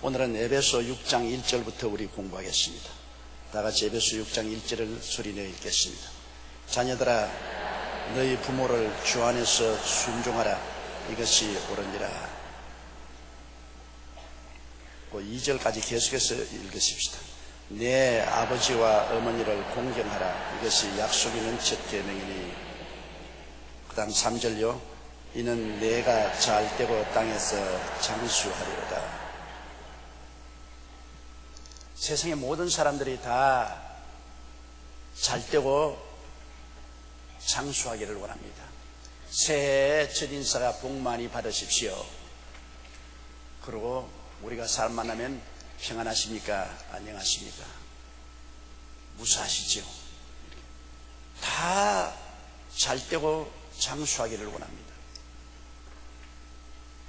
오늘은 에베소 6장 1절부터 우리 공부하겠습니다. 다 같이 에베소 6장 1절을 소리내어 읽겠습니다. 자녀들아, 너희 부모를 주 안에서 순종하라. 이것이 옳으니라. 2절까지 계속해서 읽으십시다. 내 아버지와 어머니를 공경하라. 이것이 약속 있는 첫 계명이니. 그 다음 3절요. 이는 내가 잘되고 땅에서 장수하리로다. 세상의 모든 사람들이 다 잘되고 장수하기를 원합니다. 새해 첫 인사가 복 많이 받으십시오. 그리고 우리가 사람 만나면 평안하십니까? 안녕하십니까? 무사하시죠? 다 잘되고 장수하기를 원합니다.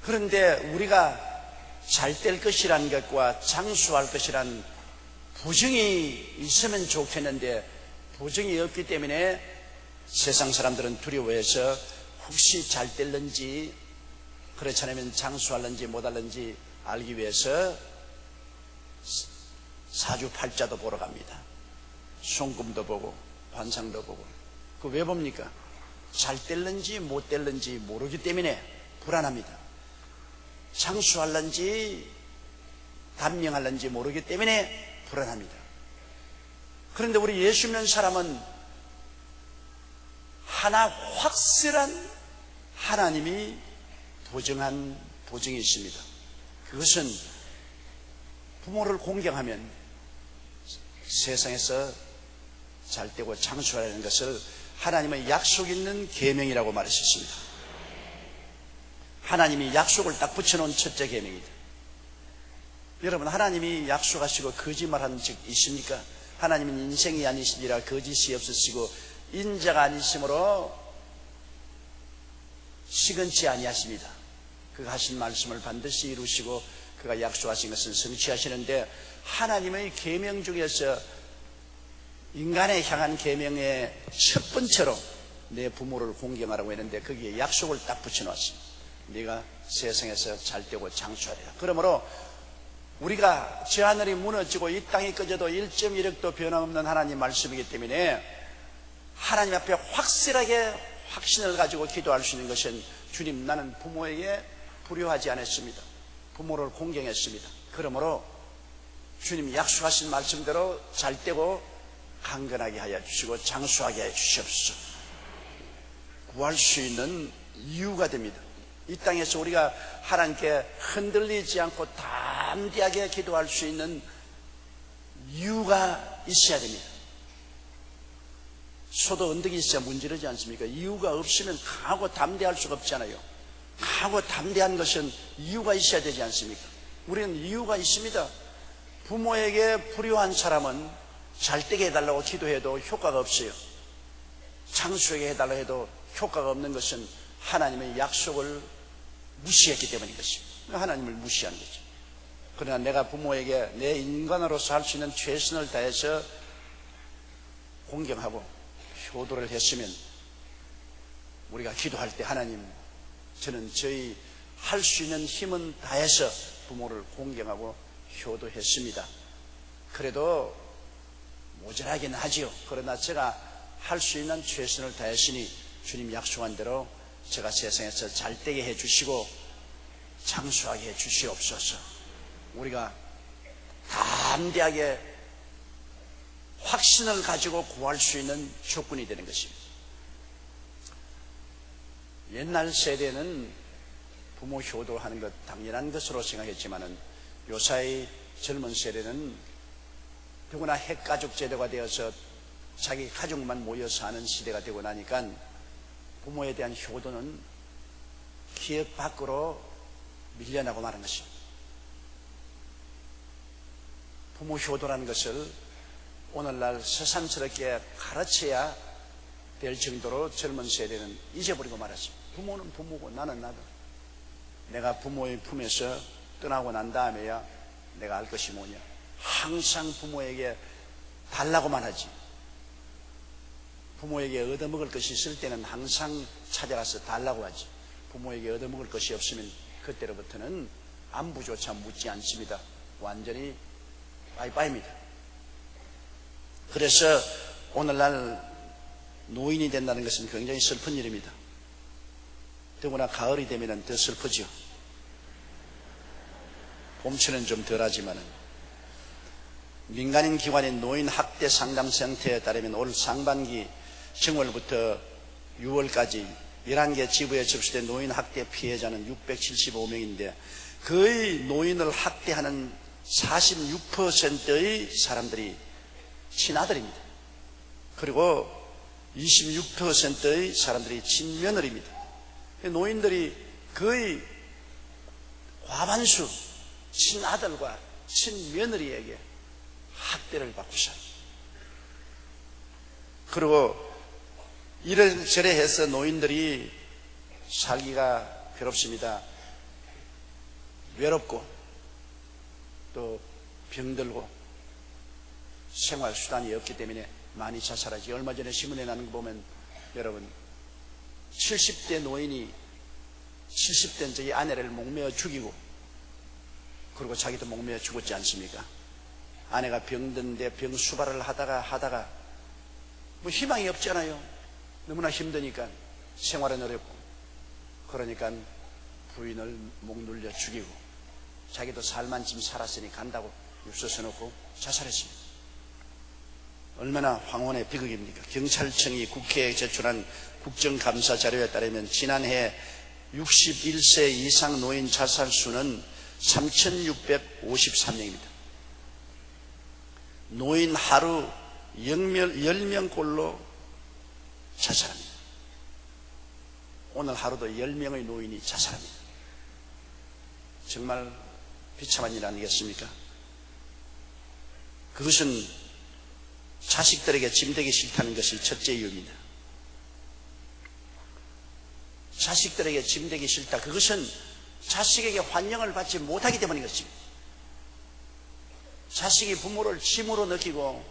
그런데 우리가 잘될 것이라는 것과 장수할 것이란 부정이 있으면 좋겠는데 부정이 없기 때문에 세상 사람들은 두려워해서 혹시 잘 될는지 그렇지 않으면 장수할는지 못할는지 알기 위해서 사주팔자도 보러 갑니다. 손금도 보고 관상도 보고. 그 왜 봅니까? 잘 될는지 못 될는지 모르기 때문에 불안합니다. 장수할는지 단명할는지 모르기 때문에 불안합니다. 그런데 우리 예수 믿는 사람은 하나 확실한 하나님이 보증한 보증이 있습니다. 그것은 부모를 공경하면 세상에서 잘되고 장수하라는 것을 하나님의 약속 있는 계명이라고 말하셨습니다. 하나님이 약속을 딱 붙여놓은 첫째 계명이다. 여러분, 하나님이 약속하시고 거짓말하는 적 있습니까? 하나님은 인생이 아니시니라 거짓이 없으시고 인자가 아니시므로 시건치 아니하십니다. 그가 하신 말씀을 반드시 이루시고 그가 약속하신 것은 성취하시는데, 하나님의 계명 중에서 인간에 향한 계명의 첫 번째로 내 부모를 공경하라고 했는데 거기에 약속을 딱 붙여놨습니다. 네가 세상에서 잘되고 장수하리라. 그러므로 우리가 저 하늘이 무너지고 이 땅이 꺼져도 1.1억도 변함없는 하나님 말씀이기 때문에 하나님 앞에 확실하게 확신을 가지고 기도할 수 있는 것은, 주님, 나는 부모에게 불효하지 않았습니다. 부모를 공경했습니다. 그러므로 주님 약속하신 말씀대로 잘되고 강건하게 하여 주시고 장수하게 해 주시옵소서. 구할 수 있는 이유가 됩니다. 이 땅에서 우리가 하나님께 흔들리지 않고 담대하게 기도할 수 있는 이유가 있어야 됩니다. 소도 언덕이 있어야 문지르지 않습니까? 이유가 없으면 강하고 담대할 수가 없잖아요. 강하고 담대한 것은 이유가 있어야 되지 않습니까? 우리는 이유가 있습니다. 부모에게 불효한 사람은 잘되게 해달라고 기도해도 효과가 없어요. 장수하게 해달라고 해도 효과가 없는 것은 하나님의 약속을 무시했기 때문인 것입니다. 하나님을 무시한 거죠. 그러나 내가 부모에게 내 인간으로서 할 수 있는 최선을 다해서 공경하고 효도를 했으면, 우리가 기도할 때 하나님, 저는 저희 할 수 있는 힘은 다해서 부모를 공경하고 효도했습니다. 그래도 모자라긴 하지요. 그러나 제가 할 수 있는 최선을 다했으니 주님 약속한 대로 제가 세상에서 잘되게 해주시고 장수하게 해주시옵소서. 우리가 담대하게 확신을 가지고 구할 수 있는 조건이 되는 것입니다. 옛날 세대는 부모 효도하는 것 당연한 것으로 생각했지만은 요사이 젊은 세대는 더구나 핵가족 제도가 되어서 자기 가족만 모여 사는 시대가 되고 나니까 부모에 대한 효도는 기억 밖으로 밀려나고 마는 것입니다. 부모 효도라는 것을 오늘날 새삼스럽게 가르쳐야 될 정도로 젊은 세대는 잊어버리고 말았습니다. 부모는 부모고 나는 나다. 내가 부모의 품에서 떠나고 난 다음에야 내가 알 것이 뭐냐. 항상 부모에게 달라고만 하지. 부모에게 얻어먹을 것이 있을 때는 항상 찾아가서 달라고 하지. 부모에게 얻어먹을 것이 없으면 그때로부터는 안부조차 묻지 않습니다. 완전히 빠이빠이입니다. 그래서 오늘날 노인이 된다는 것은 굉장히 슬픈 일입니다. 더구나 가을이 되면 더 슬프죠. 봄철은 좀 덜하지만은 민간인 기관인 노인학대 상담센터에 따르면 올 상반기 정월부터 6월까지 11개 지부에 접수된 노인학대 피해자는 675명인데 거의 노인을 학대하는 46%의 사람들이 친아들입니다. 그리고 26%의 사람들이 친며느리입니다. 노인들이 거의 과반수 친아들과 친며느리에게 학대를 받고 삽니다. 그리고 이래저래 해서 노인들이 살기가 괴롭습니다. 외롭고 또 병들고 생활수단이 없기 때문에 많이 자살하지. 얼마 전에 신문에 나는 거 보면 여러분 70대 노인이 70대인 저희 아내를 목매어 죽이고 그리고 자기도 목매어 죽었지 않습니까? 아내가 병든데 병수발을 하다가 뭐 희망이 없잖아요. 너무나 힘드니까 생활은 어렵고 그러니까 부인을 목 눌려 죽이고 자기도 살만쯤 살았으니 간다고 육서 써놓고 자살했습니다. 얼마나 황혼의 비극입니까? 경찰청이 국회에 제출한 국정감사 자료에 따르면 지난해 61세 이상 노인 자살 수는 3,653명입니다. 노인 하루 10명꼴로 자살합니다. 오늘 하루도 10명의 노인이 자살합니다. 정말 비참한 일 아니겠습니까? 그것은 자식들에게 짐되기 싫다는 것이 첫째 이유입니다. 자식들에게 짐되기 싫다. 그것은 자식에게 환영을 받지 못하기 때문인 것입니다. 자식이 부모를 짐으로 느끼고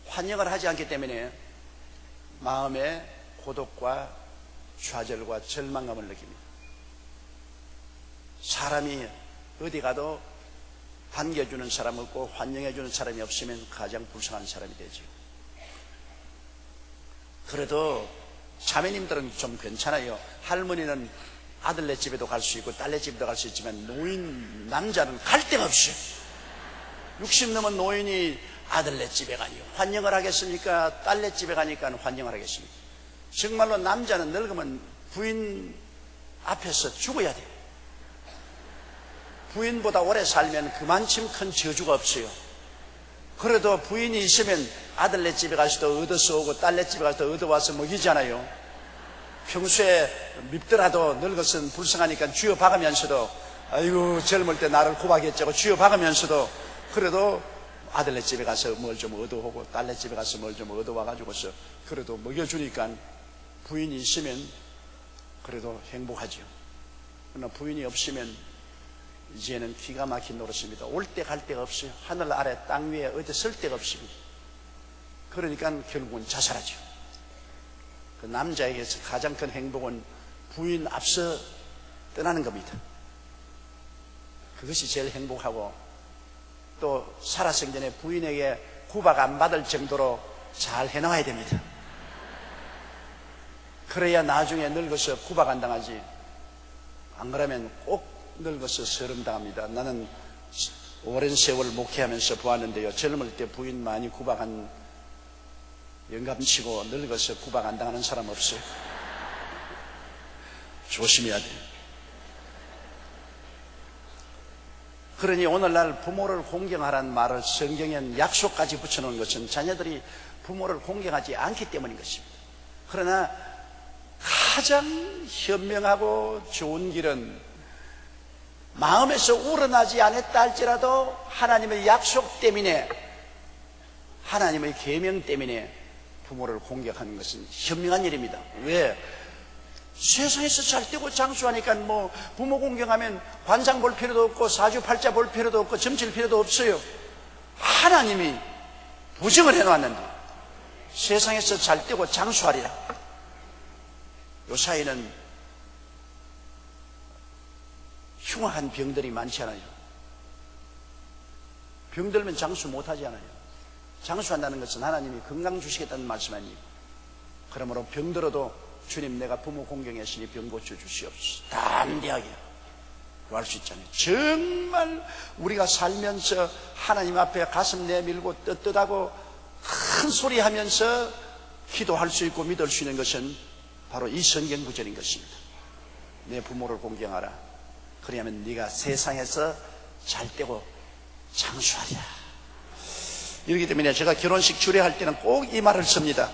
환영을 하지 않기 때문에 마음에 고독과 좌절과 절망감을 느낍니다. 사람이 어디 가도 반겨주는 사람 없고 환영해주는 사람이 없으면 가장 불쌍한 사람이 되죠. 그래도 자매님들은 좀 괜찮아요. 할머니는 아들네 집에도 갈 수 있고 딸네 집에도 갈 수 있지만 노인 남자는 갈 데가 없어요. 60 넘은 노인이 아들네 집에 가니요 환영을 하겠습니까? 딸네 집에 가니까 환영을 하겠습니까? 정말로 남자는 늙으면 부인 앞에서 죽어야 돼요. 부인보다 오래 살면 그만큼 큰 저주가 없어요. 그래도 부인이 있으면 아들네 집에 가서도 얻어서 오고 딸네 집에 가서도 얻어와서 먹이잖아요. 평소에 밉더라도 늙어서는 불쌍하니까 쥐어 박으면서도 아이고 젊을 때 나를 고박했자고 쥐어 박으면서도 그래도 아들네 집에 가서 뭘 좀 얻어오고 딸네 집에 가서 뭘 좀 얻어와가지고서 그래도 먹여주니까 부인이 있으면 그래도 행복하죠. 그러나 부인이 없으면 이제는 기가 막힌 노릇입니다. 올 때 갈 데가 없어요. 하늘 아래 땅 위에 어디 쓸 데가 없습니다. 그러니까 결국은 자살하죠. 그 남자에게서 가장 큰 행복은 부인 앞서 떠나는 겁니다. 그것이 제일 행복하고 또 살아생전에 부인에게 구박 안 받을 정도로 잘 해놔야 됩니다. 그래야 나중에 늙어서 구박 안 당하지. 안 그러면 꼭 늙어서 서름당합니다. 나는 오랜 세월 목회하면서 보았는데요. 젊을 때 부인 많이 구박한 영감치고 늙어서 구박 안 당하는 사람 없어요. 조심해야 돼요. 그러니 오늘날 부모를 공경하라는 말을 성경엔 약속까지 붙여놓은 것은 자녀들이 부모를 공경하지 않기 때문인 것입니다. 그러나 가장 현명하고 좋은 길은 마음에서 우러나지 않았다 할지라도 하나님의 약속 때문에 하나님의 계명 때문에 부모를 공격하는 것은 현명한 일입니다. 왜? 세상에서 잘 되고 장수하니까 뭐 부모 공경하면 관상 볼 필요도 없고 사주팔자 볼 필요도 없고 점칠 필요도 없어요. 하나님이 보증을 해놨는데 세상에서 잘 되고 장수하리라. 요 사이는 흉악한 병들이 많잖아요. 병들면 장수 못하지 않아요. 장수한다는 것은 하나님이 건강 주시겠다는 말씀 아닙니까? 그러므로 병들어도 주님 내가 부모 공경하시니 병 고쳐 주시옵소서 담대하게 구할 수 있잖아요. 정말 우리가 살면서 하나님 앞에 가슴 내밀고 떳떳하고 큰 소리 하면서 기도할 수 있고 믿을 수 있는 것은 바로 이 성경 구절인 것입니다. 내 부모를 공경하라. 그러면 네가 세상에서 잘되고 장수하리라. 이렇기 때문에 제가 결혼식 주례할 때는 꼭 이 말을 씁니다.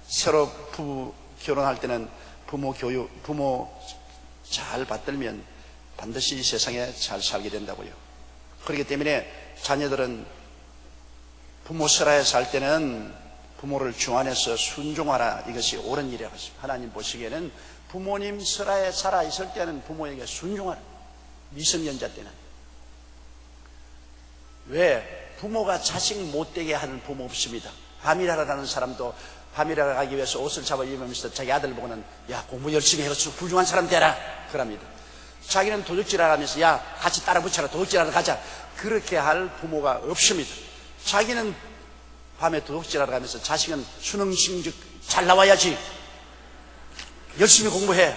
새로 부부 결혼할 때는 부모 교육, 부모 잘 받들면 반드시 이 세상에 잘 살게 된다고요. 그렇기 때문에 자녀들은 부모 설하에 살 때는 부모를 중안해서 순종하라. 이것이 옳은 일이라고 했습니다. 하나님 보시기에는 부모님 설하에 살아있을 때는 부모에게 순종하라. 미성년자 때는. 왜? 부모가 자식 못되게 하는 부모 없습니다. 밤일하러 가는 사람도 밤일하러 가기 위해서 옷을 잡아 입으면서 자기 아들 보고는 야 공부 열심히 해가지고 훌륭한 사람 되라 그럽니다. 자기는 도둑질하러 가면서 야 같이 따라 붙여라 도둑질하러 가자 그렇게 할 부모가 없습니다. 자기는 밤에 도둑질하러 가면서 자식은 수능 성적 잘 나와야지 열심히 공부해.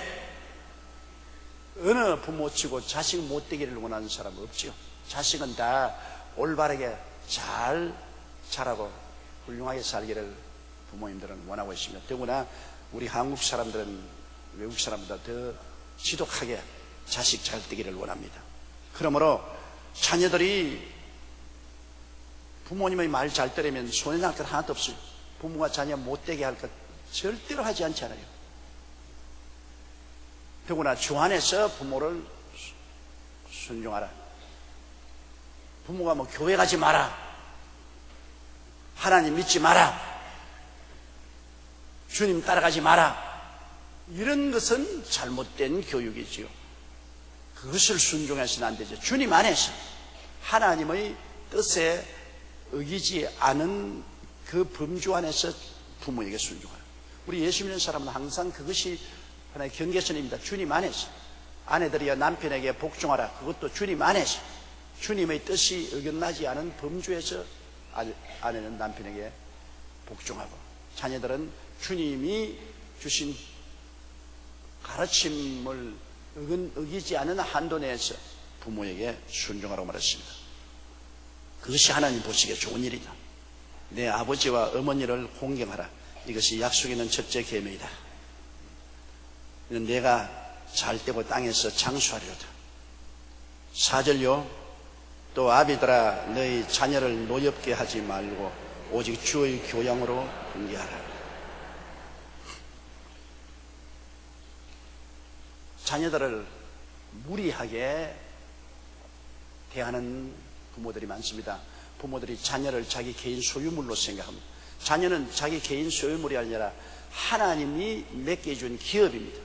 어느 부모치고 자식 못되기를 원하는 사람은 없죠. 자식은 다 올바르게 잘 자라고 훌륭하게 살기를 부모님들은 원하고 있습니다. 더구나 우리 한국 사람들은 외국 사람보다 더 지독하게 자식 잘 되기를 원합니다. 그러므로 자녀들이 부모님의 말 잘 들으면 손해날 것 하나도 없어요. 부모가 자녀 못되게 할 것 절대로 하지 않잖아요. 더구나 주 안에서 부모를 순종하라. 부모가 뭐 교회 가지 마라, 하나님 믿지 마라, 주님 따라가지 마라, 이런 것은 잘못된 교육이지요. 그것을 순종해서는 안 되죠. 주님 안에서 하나님의 뜻에 어기지 않은 그 범주 안에서 부모에게 순종하라. 우리 예수 믿는 사람은 항상 그것이 하나의 경계선입니다. 주님 안에서 아내들이여 남편에게 복종하라. 그것도 주님 안에서 주님의 뜻이 어긋나지 않은 범주에서 아내는 남편에게 복종하고, 자녀들은 주님이 주신 가르침을 어기지 않은 한도 내에서 부모에게 순종하라고 말했습니다. 그것이 하나님 보시기에 좋은 일이다. 내 아버지와 어머니를 공경하라. 이것이 약속 있는 첫째 계명이다. 내가 잘되고 땅에서 장수하리로다. 4절요. 또 아비들아 너희 자녀를 노엽게 하지 말고 오직 주의 교양으로 훈계하라. 자녀들을 무리하게 대하는 부모들이 많습니다. 부모들이 자녀를 자기 개인 소유물로 생각합니다. 자녀는 자기 개인 소유물이 아니라 하나님이 맡겨준 기업입니다.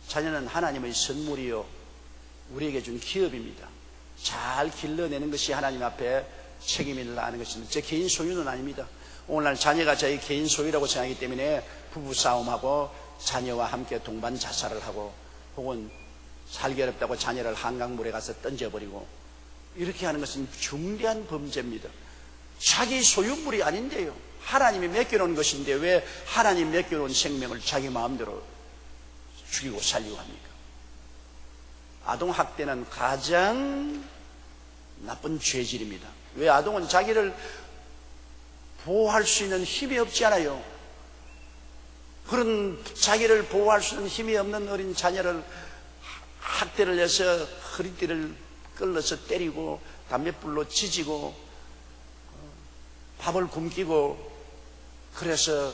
자녀는 하나님의 선물이요 우리에게 준 기업입니다. 잘 길러내는 것이 하나님 앞에 책임을 다하는 것입니다. 제 개인 소유는 아닙니다. 오늘날 자녀가 저희 개인 소유라고 생각하기 때문에 부부싸움하고 자녀와 함께 동반 자살을 하고, 혹은 살기 어렵다고 자녀를 한강물에 가서 던져버리고, 이렇게 하는 것은 중대한 범죄입니다. 자기 소유물이 아닌데요, 하나님이 맡겨놓은 것인데 왜 하나님 맡겨놓은 생명을 자기 마음대로 죽이고 살리고 합니까? 아동학대는 가장 나쁜 죄질입니다. 왜? 아동은 자기를 보호할 수 있는 힘이 없지 않아요. 그런 자기를 보호할 수 있는 힘이 없는 어린 자녀를 학대를 해서 허리띠를 끌어서 때리고 담뱃불로 지지고 밥을 굶기고 그래서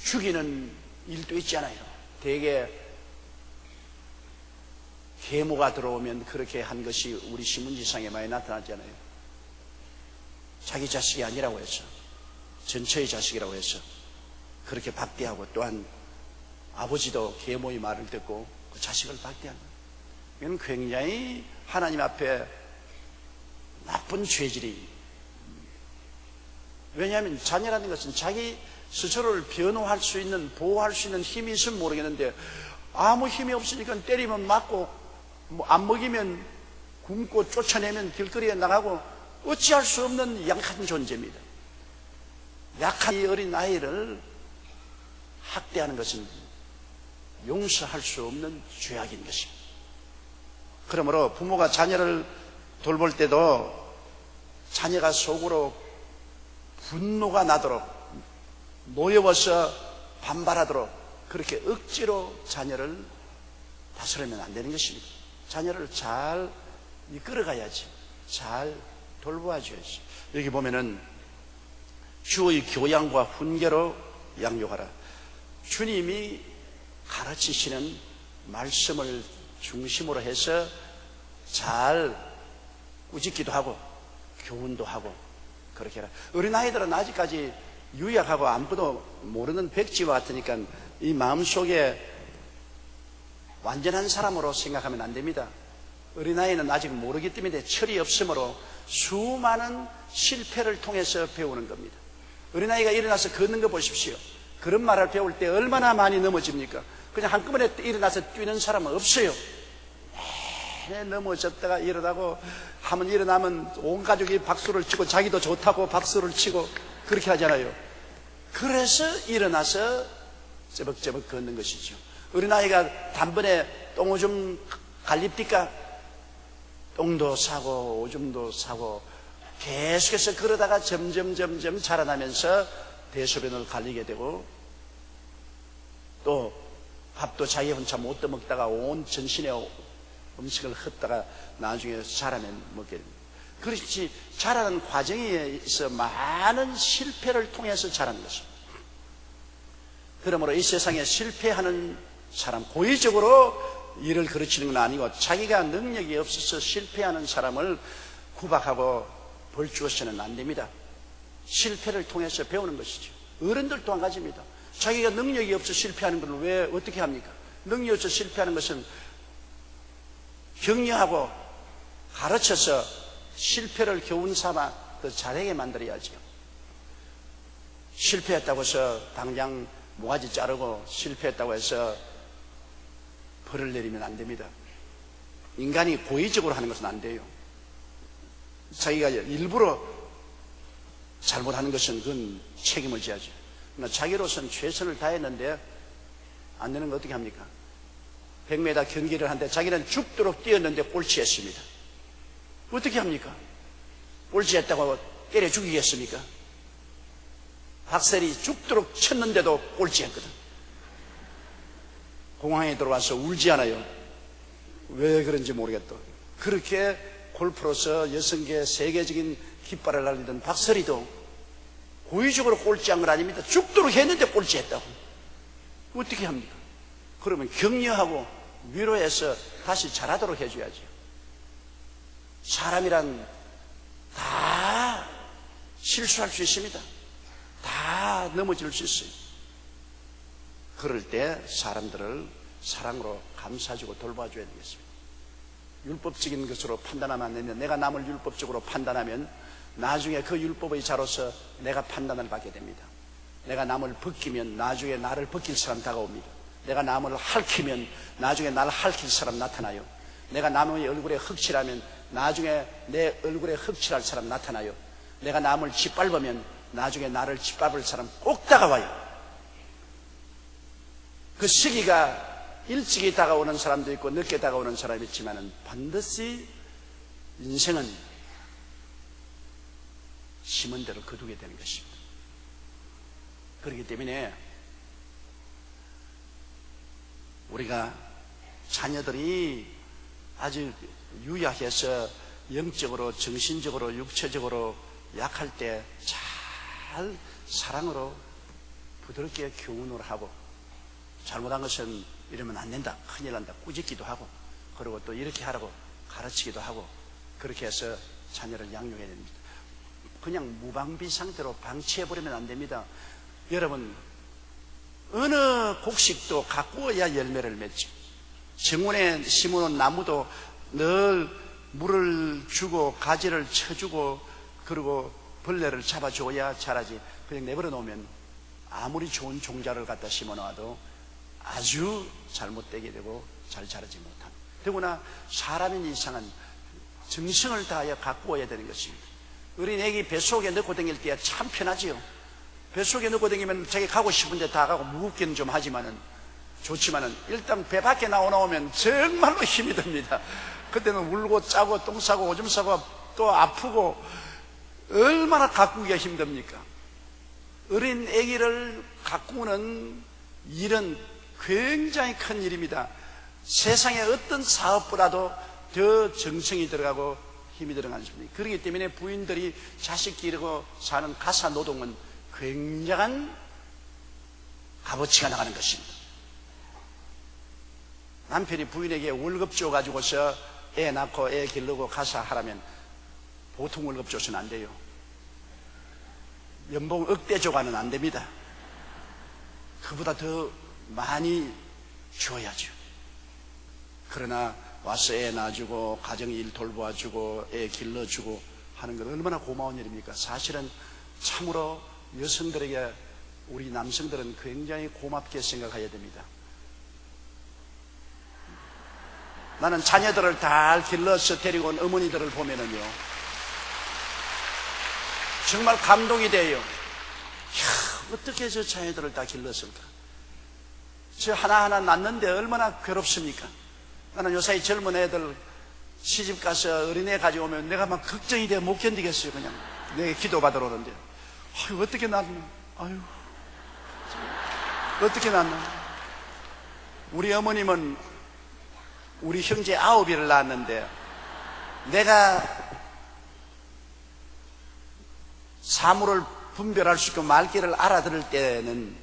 죽이는 일도 있잖아요. 대개 계모가 들어오면 그렇게 한 것이 우리 신문지상에 많이 나타나잖아요. 자기 자식이 아니라고 해서, 전처의 자식이라고 해서 그렇게 박대하고, 또한 아버지도 계모의 말을 듣고 그 자식을 박대하는 거예요. 이건 굉장히 하나님 앞에 나쁜 죄질이. 왜냐하면 자녀라는 것은 자기 스스로를 변호할 수 있는, 보호할 수 있는 힘이 있으면 모르겠는데 아무 힘이 없으니까 때리면 맞고 안 먹이면 굶고 쫓아내면 길거리에 나가고 어찌할 수 없는 약한 존재입니다. 약한 이 어린 아이를 학대하는 것은 용서할 수 없는 죄악인 것입니다. 그러므로 부모가 자녀를 돌볼 때도 자녀가 속으로 분노가 나도록, 노여워서 반발하도록 그렇게 억지로 자녀를 다스리면 안 되는 것입니다. 자녀를 잘 이끌어가야지, 잘 돌보아줘야지. 여기 보면은 주의 교양과 훈계로 양육하라. 주님이 가르치시는 말씀을 중심으로 해서 잘 꾸짖기도 하고 교훈도 하고 그렇게 해라. 어린아이들은 아직까지 유약하고 아무것도 모르는 백지와 같으니까 이 마음속에 완전한 사람으로 생각하면 안 됩니다. 어린아이는 아직 모르기 때문에 철이 없으므로 수많은 실패를 통해서 배우는 겁니다. 어린아이가 일어나서 걷는 거 보십시오. 그런 말을 배울 때 얼마나 많이 넘어집니까? 그냥 한꺼번에 일어나서 뛰는 사람은 없어요. 넘어졌다가 일어나고, 한번 일어나면 온 가족이 박수를 치고 자기도 좋다고 박수를 치고 그렇게 하잖아요. 그래서 일어나서 쩌벅쩌벅 걷는 것이죠. 어린아이가 단번에 똥오줌 갈립니까? 똥도 사고 오줌도 사고 계속해서 그러다가 점점 자라나면서 대소변을 갈리게 되고, 또 밥도 자기 혼자 못 떠먹다가 온 전신에 음식을 흩다가 나중에 자라면 먹게 됩니다. 그렇지, 자라는 과정에 있어 많은 실패를 통해서 자라는 것입니다. 그러므로 이 세상에 실패하는 사람, 고의적으로 일을 가르치는 건 아니고 자기가 능력이 없어서 실패하는 사람을 구박하고 벌주어서는 안 됩니다. 실패를 통해서 배우는 것이죠. 어른들도 한 가지입니다. 자기가 능력이 없어 실패하는 걸 왜 어떻게 합니까? 능력이 없어 실패하는 것은 격려하고 가르쳐서 실패를 교훈 삼아 더 잘하게 만들어야죠. 실패했다고 해서 당장 모가지 자르고 실패했다고 해서 벌을 내리면 안 됩니다. 인간이 고의적으로 하는 것은 안 돼요. 자기가 일부러 잘못하는 것은 그건 책임을 져야죠. 그러나 자기로서는 최선을 다했는데 안 되는 거 어떻게 합니까? 100m 경기를 하는데 자기는 죽도록 뛰었는데 꼴찌했습니다. 어떻게 합니까? 꼴찌했다고 때려 죽이겠습니까? 박셀이 죽도록 쳤는데도 꼴찌했거든. 공항에 들어와서 울지 않아요. 왜 그런지 모르겠다. 그렇게 골프로서 6개 세계적인 깃발을 날리던 박설이도 고의적으로 꼴찌한 건 아닙니다. 죽도록 했는데 꼴찌했다고. 어떻게 합니까? 그러면 격려하고 위로해서 다시 잘하도록 해줘야죠. 사람이란 다 실수할 수 있습니다. 다 넘어질 수 있어요. 그럴 때 사람들을 사랑으로 감싸주고 돌봐줘야 되겠습니다. 율법적인 것으로 판단하면 안 되는데, 내가 남을 율법적으로 판단하면 나중에 그 율법의 자로서 내가 판단을 받게 됩니다. 내가 남을 벗기면 나중에 나를 벗길 사람 다가옵니다. 내가 남을 핥히면 나중에 나를 핥힐 사람 나타나요. 내가 남의 얼굴에 흙칠하면 나중에 내 얼굴에 흙칠할 사람 나타나요. 내가 남을 짓밟으면 나중에 나를 짓밟을 사람 꼭 다가와요. 그 시기가 일찍이 다가오는 사람도 있고 늦게 다가오는 사람이 있지만 반드시 인생은 심은 대로 거두게 되는 것입니다. 그렇기 때문에 우리가 자녀들이 아주 유약해서 영적으로, 정신적으로, 육체적으로 약할 때 잘 사랑으로 부드럽게 교훈을 하고, 잘못한 것은 이러면 안 된다, 큰일 난다, 꾸짖기도 하고, 그리고 또 이렇게 하라고 가르치기도 하고, 그렇게 해서 자녀를 양육해야 됩니다. 그냥 무방비 상태로 방치해버리면 안 됩니다. 여러분, 어느 곡식도 가꾸어야 열매를 맺죠. 정원에 심어놓은 나무도 늘 물을 주고 가지를 쳐주고 그리고 벌레를 잡아줘야 자라지. 그냥 내버려 놓으면 아무리 좋은 종자를 갖다 심어놔도 아주 잘못되게 되고 잘 자라지 못합니다. 더구나 사람인 이상은 정성을 다하여 가꾸어야 되는 것입니다. 어린 애기 뱃속에 넣고 다닐 때 참 편하지요. 뱃속에 넣고 다니면 자기 가고 싶은데 다 가고 무겁기는 좀 하지만은 좋지만은 일단 배 밖에 나오면 정말로 힘이 듭니다. 그때는 울고 짜고 똥 싸고 오줌 싸고 또 아프고 얼마나 가꾸기가 힘듭니까? 어린 아기를 가꾸는 일은 굉장히 큰 일입니다. 세상의 어떤 사업보다도 더 정성이 들어가고 힘이 들어가는 것입니다. 그렇기 때문에 부인들이 자식 기르고 사는 가사 노동은 굉장한 값어치가 나가는 것입니다. 남편이 부인에게 월급 줘가지고서 애 낳고 애 기르고 가사 하라면 보통 월급 줘서는 안 돼요. 연봉 억대 줘가는 안 됩니다. 그보다 더 많이 줘야죠. 그러나 와서 애 낳아주고 가정일 돌봐주고 애 길러주고 하는 건 얼마나 고마운 일입니까? 사실은 참으로 여성들에게 우리 남성들은 굉장히 고맙게 생각해야 됩니다. 나는 자녀들을 다 길러서 데리고 온 어머니들을 보면은요 정말 감동이 돼요. 이야, 어떻게 저 자녀들을 다 길렀을까? 저 하나하나 낳는데 얼마나 괴롭습니까? 나는 요사이 젊은 애들 시집 가서 어린애 가져오면 내가 막 걱정이 돼 못 견디겠어요. 그냥 내가 기도 받으러 오는데 아유 어떻게 낳나? 아유 어떻게 낳나? 우리 어머님은 우리 형제 9이를 낳았는데 내가 사물을 분별할 수 있고 말귀를 알아들을 때는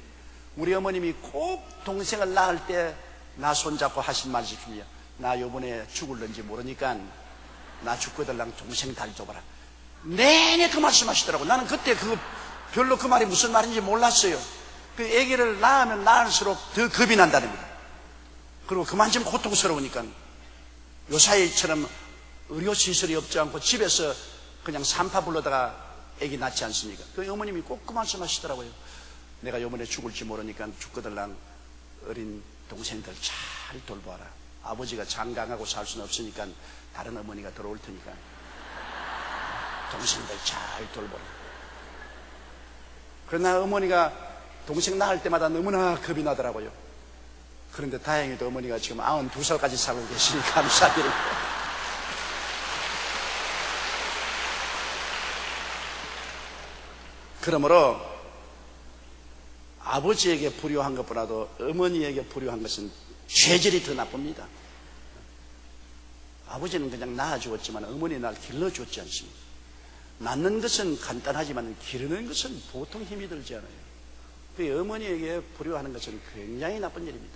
우리 어머님이 꼭 동생을 낳을 때 나 손잡고 하신 말씀이야. 나 요번에 죽을는지 모르니까 나 죽거들랑 동생 다리 좁아라. 내내 그 말씀하시더라고. 나는 그때 별로 그 말이 무슨 말인지 몰랐어요. 그 아기를 낳으면 낳을수록 더 겁이 난다는 겁니다. 그리고 그만큼 고통스러우니까 요사이처럼 의료시설이 없지 않고 집에서 그냥 산파 불러다가 아기 낳지 않습니까? 그 어머님이 꼭 그 말씀하시더라고요. 내가 요번에 죽을지 모르니까 죽거들랑 어린 동생들 잘 돌봐라. 아버지가 장강하고 살 수는 없으니까 다른 어머니가 들어올 테니까 동생들 잘 돌보라. 그러나 어머니가 동생 낳을 때마다 너무나 겁이 나더라고요. 그런데 다행히도 어머니가 지금 92살까지 살고 계시니 감사드리고 그러므로 아버지에게 불효한 것보다도 어머니에게 불효한 것은 죄질이 더 나쁩니다. 아버지는 그냥 낳아주었지만 어머니 날 길러주었지 않습니까? 낳는 것은 간단하지만 기르는 것은 보통 힘이 들지 않아요. 그 어머니에게 불효하는 것은 굉장히 나쁜 일입니다.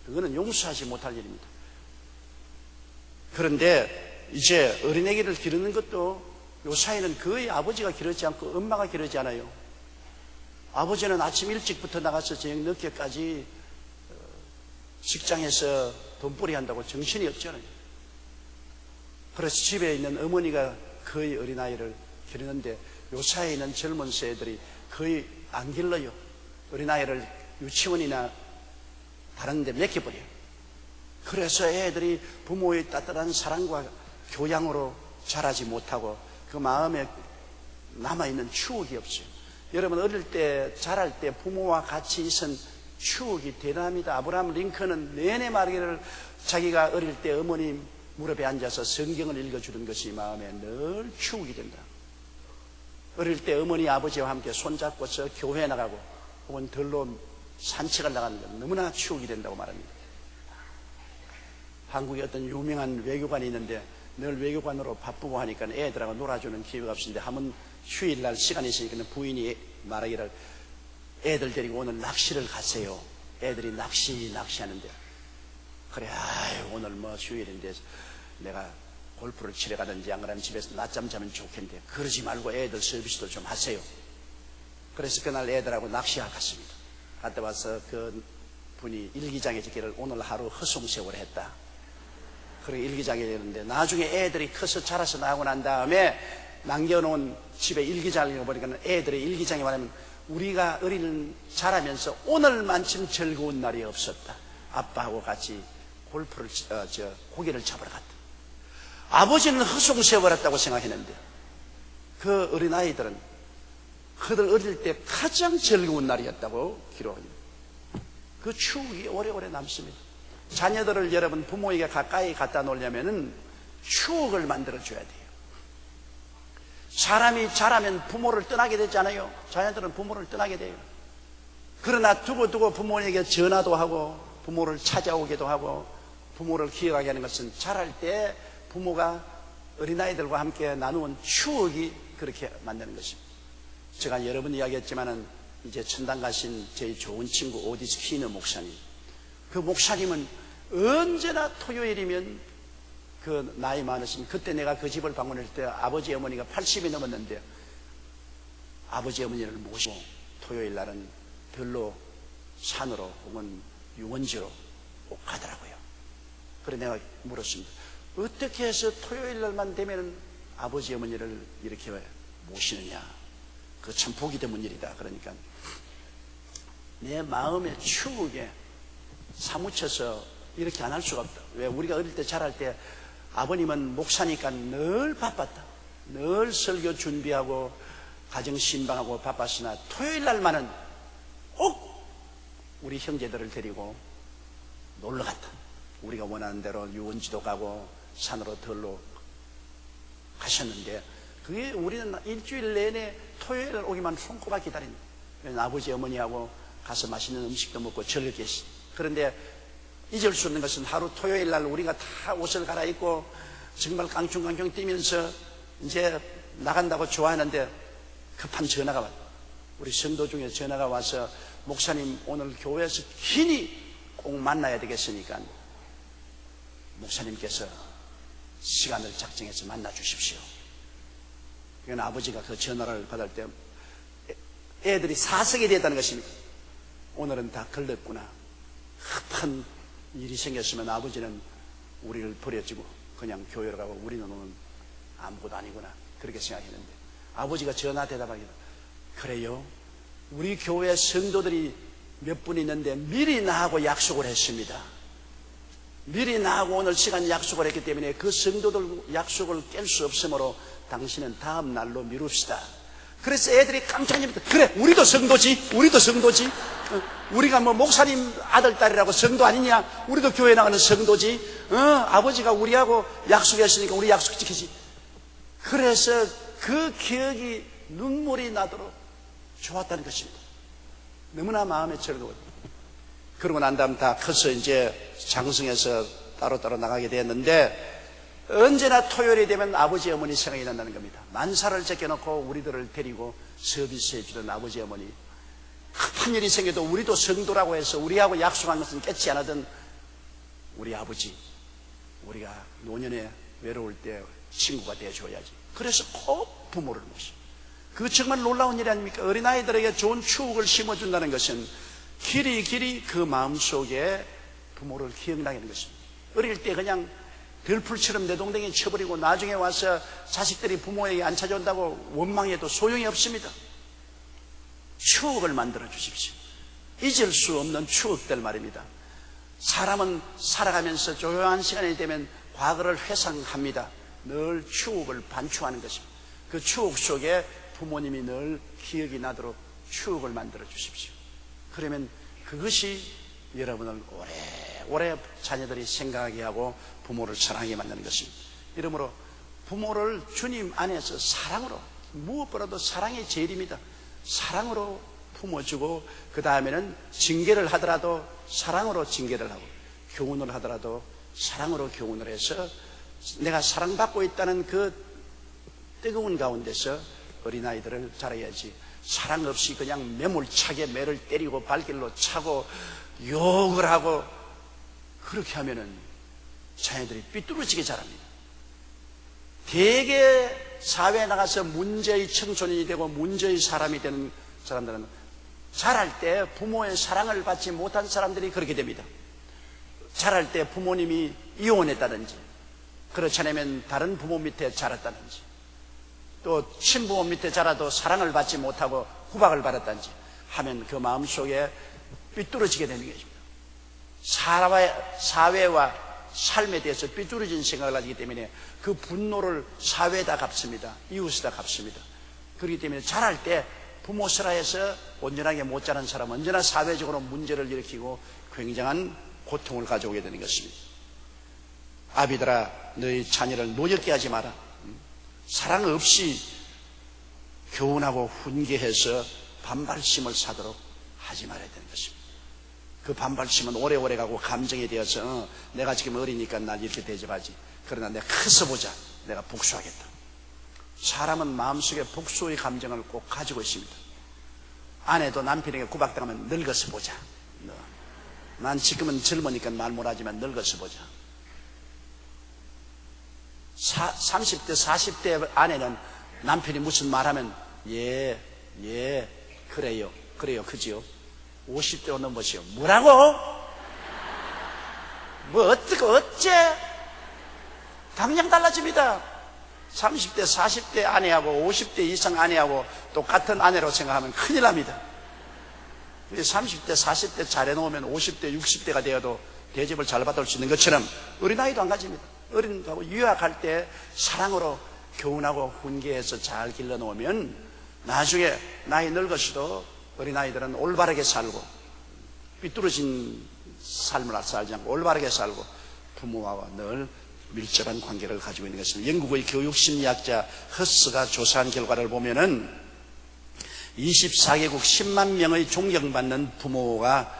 그거는 용서하지 못할 일입니다. 그런데 이제 어린애기를 기르는 것도 요사이는 거의 아버지가 기르지 않고 엄마가 기르지 않아요. 아버지는 아침 일찍부터 나가서 저녁 늦게까지 직장에서 돈벌이 한다고 정신이 없잖아요. 그래서 집에 있는 어머니가 거의 어린아이를 기르는데 요사이에 있는 젊은 세들이 거의 안 길러요. 어린아이를 유치원이나 다른 데 맡겨버려요. 그래서 애들이 부모의 따뜻한 사랑과 교양으로 자라지 못하고 그 마음에 남아있는 추억이 없어요. 여러분 어릴 때 자랄 때 부모와 같이 있은 추억이 대단합니다. 아브라함 링컨은 내내 말기를 자기가 어릴 때 어머니 무릎에 앉아서 성경을 읽어주는 것이 마음에 늘 추억이 된다. 어릴 때 어머니 아버지와 함께 손잡고서 교회에 나가고 혹은 들로 산책을 나가는 건 너무나 추억이 된다고 말합니다. 한국에 어떤 유명한 외교관이 있는데 늘 외교관으로 바쁘고 하니까 애들하고 놀아주는 기회가 없었는데 한번 휴일날 시간이 있으니까 부인이 말하기를 애들 데리고 오늘 낚시를 가세요. 애들이 낚시하는데 그래 오늘 뭐 휴일인데 내가 골프를 치러 가든지 안 그러면 집에서 낮잠 자면 좋겠는데 그러지 말고 애들 서비스도 좀 하세요. 그래서 그날 애들하고 낚시하러 갔습니다. 갔다 와서 그 분이 일기장에 적기를 오늘 하루 허송세월을 했다. 그리고 일기장에 있는데 나중에 애들이 커서 자라서 나오고 난 다음에 남겨놓은 집에 일기장을 읽어보니까 애들의 일기장에 말하면 우리가 어린 자라면서 오늘만큼 즐거운 날이 없었다. 아빠하고 같이 골프를 고기를 잡으러 갔다. 아버지는 허송세월했다고 생각했는데 그 어린아이들은 그들 어릴 때 가장 즐거운 날이었다고 기록합니다. 그 추억이 오래오래 남습니다. 자녀들을 여러분 부모에게 가까이 갖다 놓으려면 추억을 만들어줘야 돼요. 사람이 자라면 부모를 떠나게 되잖아요. 자녀들은 부모를 떠나게 돼요. 그러나 두고두고 부모에게 전화도 하고 부모를 찾아오기도 하고 부모를 기억하게 하는 것은 자랄 때 부모가 어린아이들과 함께 나누은 추억이 그렇게 만드는 것입니다. 제가 여러 번 이야기했지만은 이제 천당 가신 제 좋은 친구 오디스 키너 목사님, 그 목사님은 언제나 토요일이면 그 나이 많으신 그때 내가 그 집을 방문할 때 아버지 어머니가 80이 넘었는데 아버지 어머니를 모시고 토요일 날은 별로 산으로 혹은 유원지로 꼭 가더라고요. 그래 내가 물었습니다. 어떻게 해서 토요일 날만 되면 아버지 어머니를 이렇게 모시느냐? 그 참 복이 드문 일이다. 그러니까 내 마음의 추억에 사무쳐서 이렇게 안 할 수가 없다. 왜? 우리가 어릴 때 자랄 때 아버님은 목사니까 늘 바빴다. 늘 설교 준비하고 가정 신방하고 바빴으나 토요일 날만은 꼭 우리 형제들을 데리고 놀러 갔다. 우리가 원하는 대로 유원지도 가고 산으로 들러 가셨는데 그게 우리는 일주일 내내 토요일 날 오기만 손꼽아 기다린다. 아버지 어머니하고 가서 맛있는 음식도 먹고 즐겁게 했어. 그런데 잊을 수 없는 것은 하루 토요일 날 우리가 다 옷을 갈아입고 정말 깡충깡충 뛰면서 이제 나간다고 좋아하는데 급한 전화가 왔다. 우리 성도 중에 전화가 와서 목사님 오늘 교회에서 긴히 꼭 만나야 되겠으니까 목사님께서 시간을 작정해서 만나 주십시오. 그건 아버지가 그 전화를 받을 때 애들이 사석이 됐다는 것입니다. 오늘은 다 걸렸구나. 급한 일이 생겼으면 아버지는 우리를 버려주고 그냥 교회로 가고 우리는 오늘 아무것도 아니구나. 그렇게 생각했는데 아버지가 전화 대답하기로 그래요. 우리 교회 성도들이 몇 분 있는데 미리 나하고 약속을 했습니다. 미리 나하고 오늘 시간 약속을 했기 때문에 그 성도들 약속을 깰 수 없으므로 당신은 다음 날로 미룹시다. 그래서 애들이 깜짝 놀랐다. 그래, 우리도 성도지. 우리가 뭐 목사님 아들, 딸이라고 성도 아니냐? 우리도 교회 나가는 성도지. 아버지가 우리하고 약속했으니까 우리 약속 지키지. 그래서 그 기억이 눈물이 나도록 좋았다는 것입니다. 너무나 마음에 즐거웠다. 그러고 난 다음 다 커서 이제 장성해서 따로따로 나가게 되었는데 언제나 토요일이 되면 아버지 어머니 생각이 난다는 겁니다. 만사를 제껴놓고 우리들을 데리고 서비스해 주던 아버지 어머니. 급한 일이 생겨도 우리도 성도라고 해서 우리하고 약속한 것은 깨지 않았던 우리 아버지. 우리가 노년에 외로울 때 친구가 되어줘야지. 그래서 꼭 부모를 모시고. 그 정말 놀라운 일이 아닙니까? 어린아이들에게 좋은 추억을 심어준다는 것은 길이 그 마음속에 부모를 기억나게 하는 것입니다. 어릴 때 그냥 들풀처럼 내동댕이 쳐버리고 나중에 와서 자식들이 부모에게 안 찾아온다고 원망해도 소용이 없습니다. 추억을 만들어 주십시오. 잊을 수 없는 추억들 말입니다. 사람은 살아가면서 조용한 시간이 되면 과거를 회상합니다. 늘 추억을 반추하는 것입니다. 그 추억 속에 부모님이 늘 기억이 나도록 추억을 만들어 주십시오. 그러면 그것이 여러분을 오래 자녀들이 생각하게 하고 부모를 사랑하게 만드는 것입니다. 이러므로 부모를 주님 안에서 사랑으로, 무엇보다도 사랑이 제일입니다. 사랑으로 품어주고 그 다음에는 징계를 하더라도 사랑으로 징계를 하고 교훈을 하더라도 사랑으로 교훈을 해서 내가 사랑받고 있다는 그 뜨거운 가운데서 어린아이들을 자라야지. 사랑 없이 그냥 매몰차게 매를 때리고 발길로 차고 욕을 하고 그렇게 하면은 자녀들이 삐뚤어지게 자랍니다. 대개 사회에 나가서 문제의 청소년이 되고 문제의 사람이 되는 사람들은 자랄 때 부모의 사랑을 받지 못한 사람들이 그렇게 됩니다. 자랄 때 부모님이 이혼했다든지 그렇지 않으면 다른 부모 밑에 자랐다든지 또 친부모 밑에 자라도 사랑을 받지 못하고 구박을 받았다든지 하면 그 마음속에 삐뚤어지게 되는 것입니다. 사회와 삶에 대해서 삐뚤어진 생각을 가지기 때문에 그 분노를 사회에다 갚습니다. 이웃에다 갚습니다. 그렇기 때문에 자랄 때 부모 슬하에서 온전하게 못 자란 사람은 언제나 사회적으로 문제를 일으키고 굉장한 고통을 가져오게 되는 것입니다. 아비들아, 너희 자녀를 노엽게 하지 마라. 사랑 없이 교훈하고 훈계해서 반발심을 사도록 하지 말아야 되는 것입니다. 그 반발심은 오래오래 가고 감정이 되어서 내가 지금 어리니까 날 이렇게 대접하지. 그러나 내가 커서 보자. 내가 복수하겠다. 사람은 마음속에 복수의 감정을 꼭 가지고 있습니다. 아내도 남편에게 구박당하면 늙어서 보자. 난 지금은 젊으니까 말 못하지만 늙어서 보자. 30대 40대 아내는 남편이 무슨 말하면 예 그래요 그지요. 50대 넘으시오. 뭐라고? 뭐 어째? 당장 달라집니다. 30대 40대 아내하고 50대 이상 아내하고 똑같은 아내로 생각하면 큰일 납니다. 30대 40대 잘해놓으면 50대 60대가 되어도 대접을 잘 받을 수 있는 것처럼 어린아이도 안 가집니다. 어린아이하고 유학할 때 사랑으로 교훈하고 훈계해서 잘 길러놓으면 나중에 나이 늙어서도 어린아이들은 올바르게 살고 삐뚤어진 삶을 살지 않고 올바르게 살고 부모와 늘 밀접한 관계를 가지고 있는 것입니다. 영국의 교육심리학자 허스가 조사한 결과를 보면은 24개국 10만 명의 존경받는 부모가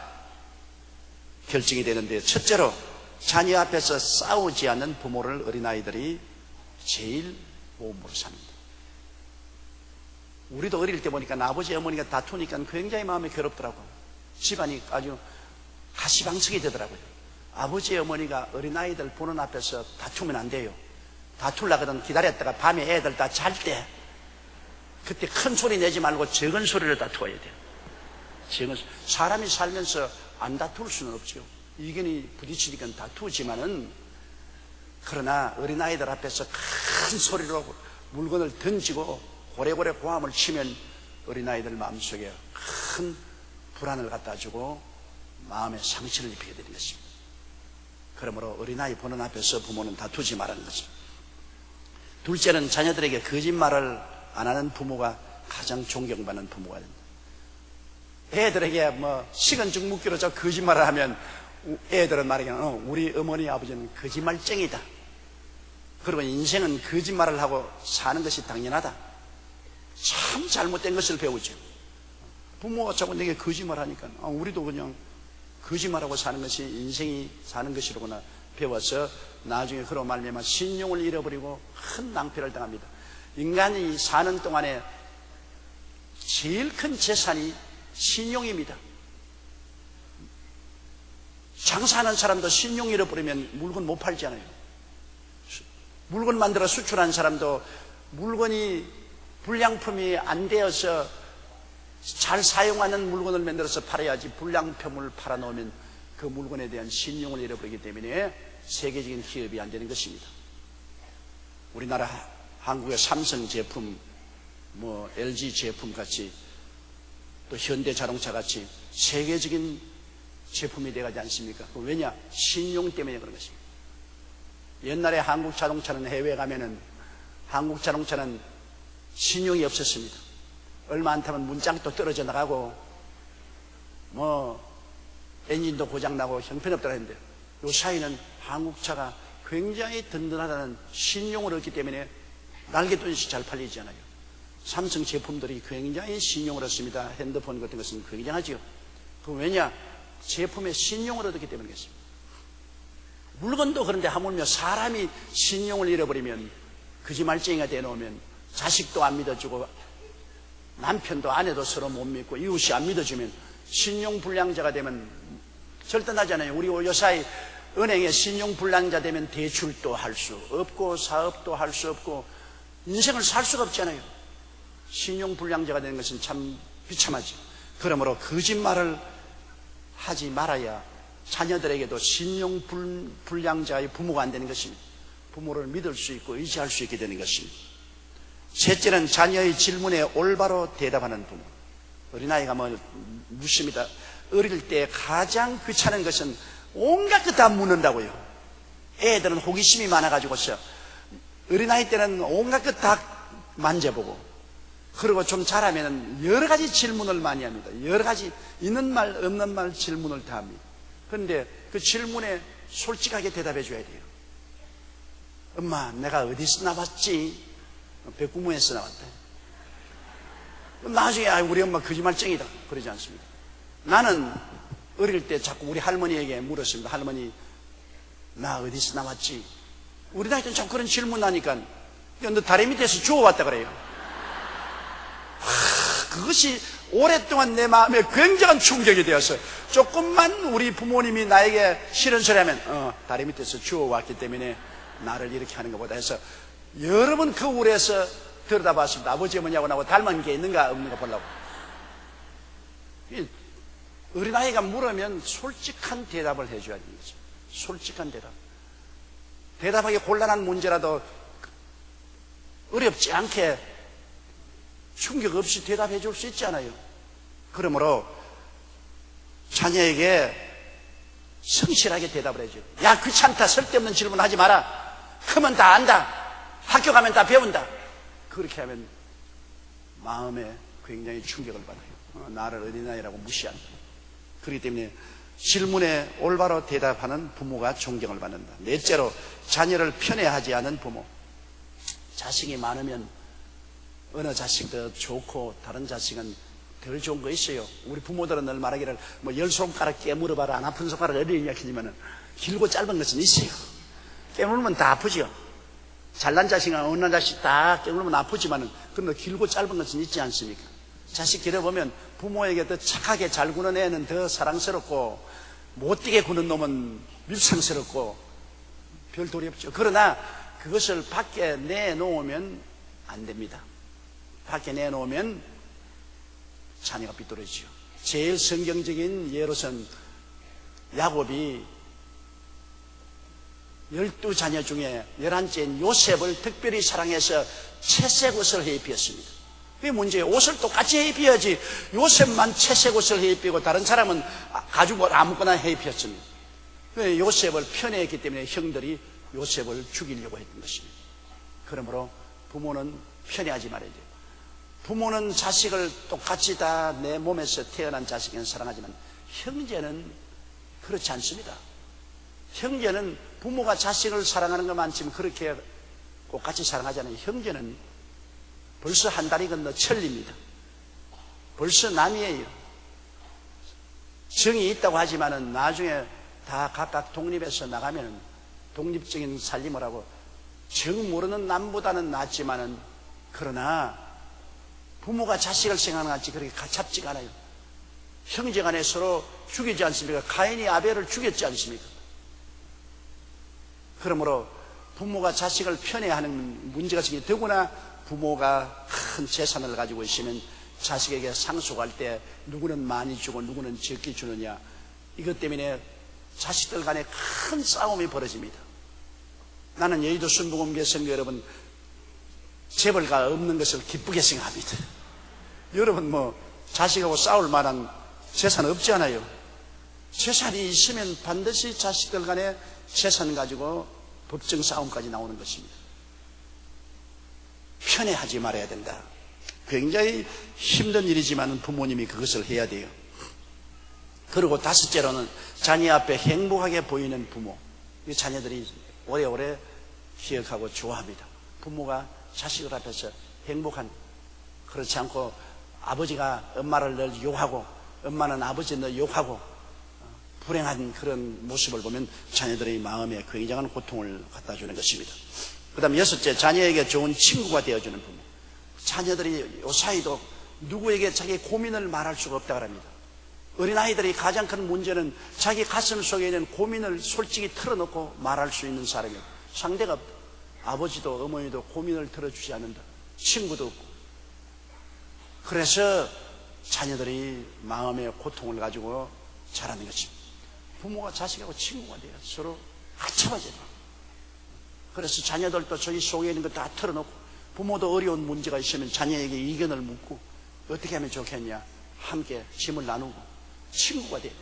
결정이 되는데, 첫째로 자녀 앞에서 싸우지 않는 부모를 어린아이들이 제일 모범으로 삽니다. 우리도 어릴 때 보니까 아버지 어머니가 다투니까 굉장히 마음이 괴롭더라고요. 집안이 아주 가시방석이 되더라고요. 아버지 어머니가 어린아이들 보는 앞에서 다투면 안 돼요. 다투려거든 기다렸다가 밤에 애들 다 잘 때 그때 큰 소리 내지 말고 적은 소리를 다투어야 돼요. 사람이 살면서 안 다툴 수는 없죠. 의견이 부딪히니까 다투지만은, 그러나 어린아이들 앞에서 큰 소리로 물건을 던지고 고래고래 고함을 치면 어린아이들 마음속에 큰 불안을 갖다 주고 마음에 상처를 입히게 되는 것입니다. 그러므로 어린아이 보는 앞에서 부모는 다투지 말라는 것입니다. 둘째는 자녀들에게 거짓말을 안 하는 부모가 가장 존경받는 부모가 됩니다. 애들에게 식은죽 묻기로 저 거짓말을 하면 애들은 말하기는 우리 어머니 아버지는 거짓말쟁이다. 그리고 인생은 거짓말을 하고 사는 것이 당연하다. 참 잘못된 것을 배우죠. 부모가 자꾸 내게 거짓말하니까 우리도 그냥 거짓말하고 사는 것이 인생이 사는 것이로구나 배워서 나중에 그로 말미암아 신용을 잃어버리고 큰 낭패를 당합니다. 인간이 사는 동안에 제일 큰 재산이 신용입니다. 장사하는 사람도 신용 잃어버리면 물건 못 팔잖아요. 물건 만들어 수출하는 사람도 물건이 불량품이 안 되어서 잘 사용하는 물건을 만들어서 팔아야지, 불량품을 팔아놓으면 그 물건에 대한 신용을 잃어버리기 때문에 세계적인 기업이 안 되는 것입니다. 우리나라 한국의 삼성 제품, LG 제품 같이 또 현대자동차 같이 세계적인 제품이 돼가지 않습니까? 왜냐? 신용 때문에 그런 것입니다. 옛날에 한국 자동차는 해외에 가면은 한국 자동차는 신용이 없었습니다. 얼마 안 타면 문짝도 떨어져 나가고 엔진도 고장나고 형편없다고 했는데, 요 사이는 한국차가 굉장히 든든하다는 신용을 얻기 때문에 날개도시 잘 팔리잖아요. 삼성 제품들이 굉장히 신용을 얻습니다. 핸드폰 같은 것은 굉장하지요. 그 왜냐? 제품의 신용을 얻었기 때문이겠습니다. 물건도 그런데 하물며 사람이 신용을 잃어버리면 거짓말쟁이가 되어놓으면 자식도 안 믿어주고 남편도 아내도 서로 못 믿고 이웃이 안 믿어주면 신용불량자가 되면 절대 나잖아요. 우리 요사이 은행에 신용불량자 되면 대출도 할 수 없고 사업도 할 수 없고 인생을 살 수가 없잖아요. 신용불량자가 되는 것은 참 비참하죠. 그러므로 거짓말을 하지 말아야 자녀들에게도 신용불량자의 부모가 안 되는 것입니다. 부모를 믿을 수 있고 의지할 수 있게 되는 것입니다. 셋째는 자녀의 질문에 올바로 대답하는 부모. 어린아이가 묻습니다. 어릴 때 가장 귀찮은 것은 온갖 것 다 묻는다고요. 애들은 호기심이 많아가지고서 어린아이 때는 온갖 것 다 만져보고, 그리고 좀 자라면 여러 가지 질문을 많이 합니다. 여러 가지 있는 말 없는 말 질문을 다 합니다. 그런데 그 질문에 솔직하게 대답해 줘야 돼요. 엄마, 내가 어디서 나왔지? 백구문에서 나왔다. 나중에 우리 엄마 거짓말쟁이다 그러지 않습니다. 나는 어릴 때 자꾸 우리 할머니에게 물었습니다. 할머니, 나 어디서 나왔지? 우리 나이 때는 자꾸 그런 질문 하니까 너 다리 밑에서 주워왔다 그래요. 그것이 오랫동안 내 마음에 굉장한 충격이 되었어요. 조금만 우리 부모님이 나에게 싫은 소리 하면 다리 밑에서 주워왔기 때문에 나를 이렇게 하는 것보다 해서 여러 번 그 울에서 들여다봤습니다. 아버지 어머니하고 나하고 닮은 게 있는가 없는가 보려고. 어린아이가 물으면 솔직한 대답을 해줘야 되는 거죠. 솔직한 대답. 대답하기 곤란한 문제라도 어렵지 않게 충격 없이 대답해 줄 수 있잖아요. 그러므로 자녀에게 성실하게 대답을 해줘요. 야, 귀찮다. 쓸데없는 질문 하지 마라. 크면 다 안다. 학교 가면 다 배운다. 그렇게 하면 마음에 굉장히 충격을 받아요. 나를 어린아이라고 무시한다. 그렇기 때문에 질문에 올바로 대답하는 부모가 존경을 받는다. 넷째로, 자녀를 편애하지 않은 부모. 자식이 많으면 어느 자식도 좋고 다른 자식은 덜 좋은 거 있어요. 우리 부모들은 늘 말하기를 뭐 10손가락 깨물어봐라 안 아픈 손가락 어디 있냐 하지만은 길고 짧은 것은 있어요. 깨물면 다 아프죠. 잘난 자식은 어느 자식 다 깨물면 아프지만은 그런데 길고 짧은 것은 있지 않습니까? 자식 길어보면 부모에게 더 착하게 잘 구는 애는 더 사랑스럽고 못되게 구는 놈은 밀상스럽고 별 도리 없죠. 그러나 그것을 밖에 내놓으면 안 됩니다. 밖에 내놓으면 자녀가 삐뚤어지죠. 제일 성경적인 예로선 야곱이 12자녀 중에 11째인 요셉을 특별히 사랑해서 채색 옷을 해 입혔습니다. 그게 문제예요. 옷을 똑같이 해 입혀야지 요셉만 채색 옷을 해 입히고 다른 사람은 가죽 옷 아무거나 해 입혔습니다. 요셉을 편애했기 때문에 형들이 요셉을 죽이려고 했던 것입니다. 그러므로 부모는 편애하지 말아야 돼요. 부모는 자식을 똑같이 다 내 몸에서 태어난 자식은 사랑하지만 형제는 그렇지 않습니다. 형제는 부모가 자식을 사랑하는 것만큼 그렇게 똑같이 사랑하잖아요. 형제는 벌써 한 다리 건너 천리입니다. 벌써 남이에요. 정이 있다고 하지만은 나중에 다 각각 독립해서 나가면은 독립적인 살림을 하고 정 모르는 남보다는 낫지만은 그러나 부모가 자식을 생각하는 것 같이 그렇게 가깝지가 않아요. 형제간에 서로 죽이지 않습니까? 가인이 아벨을 죽였지 않습니까? 그러므로 부모가 자식을 편애하는 문제가 생기고 더구나 부모가 큰 재산을 가지고 있으면 자식에게 상속할 때 누구는 많이 주고 누구는 적게 주느냐 이것 때문에 자식들 간에 큰 싸움이 벌어집니다. 나는 여의도 순복음교회 성도 여러분 재벌가 없는 것을 기쁘게 생각합니다. 여러분 뭐 자식하고 싸울 만한 재산 없지 않아요? 재산이 있으면 반드시 자식들 간에 재산 가지고 법정 싸움까지 나오는 것입니다. 편애하지 말아야 된다. 굉장히 힘든 일이지만 부모님이 그것을 해야 돼요. 그리고 다섯째로는 자녀 앞에 행복하게 보이는 부모. 이 자녀들이 오래오래 기억하고 좋아합니다. 부모가 자식들 앞에서 행복한, 그렇지 않고 아버지가 엄마를 늘 욕하고 엄마는 아버지를 늘 욕하고 불행한 그런 모습을 보면 자녀들의 마음에 굉장한 고통을 갖다 주는 것입니다. 그 다음 여섯째, 자녀에게 좋은 친구가 되어주는 부모. 자녀들이 요사이도 누구에게 자기 고민을 말할 수가 없다고 합니다. 어린아이들이 가장 큰 문제는 자기 가슴 속에 있는 고민을 솔직히 털어놓고 말할 수 있는 사람이 상대가 없다. 아버지도 어머니도 고민을 털어주지 않는다. 친구도 없고. 그래서 자녀들이 마음의 고통을 가지고 자라는 것입니다. 부모가 자식하고 친구가 돼요. 서로 합쳐져요. 그래서 자녀들도 저희 속에 있는 거 다 털어놓고 부모도 어려운 문제가 있으면 자녀에게 의견을 묻고 어떻게 하면 좋겠냐 함께 짐을 나누고 친구가 돼요.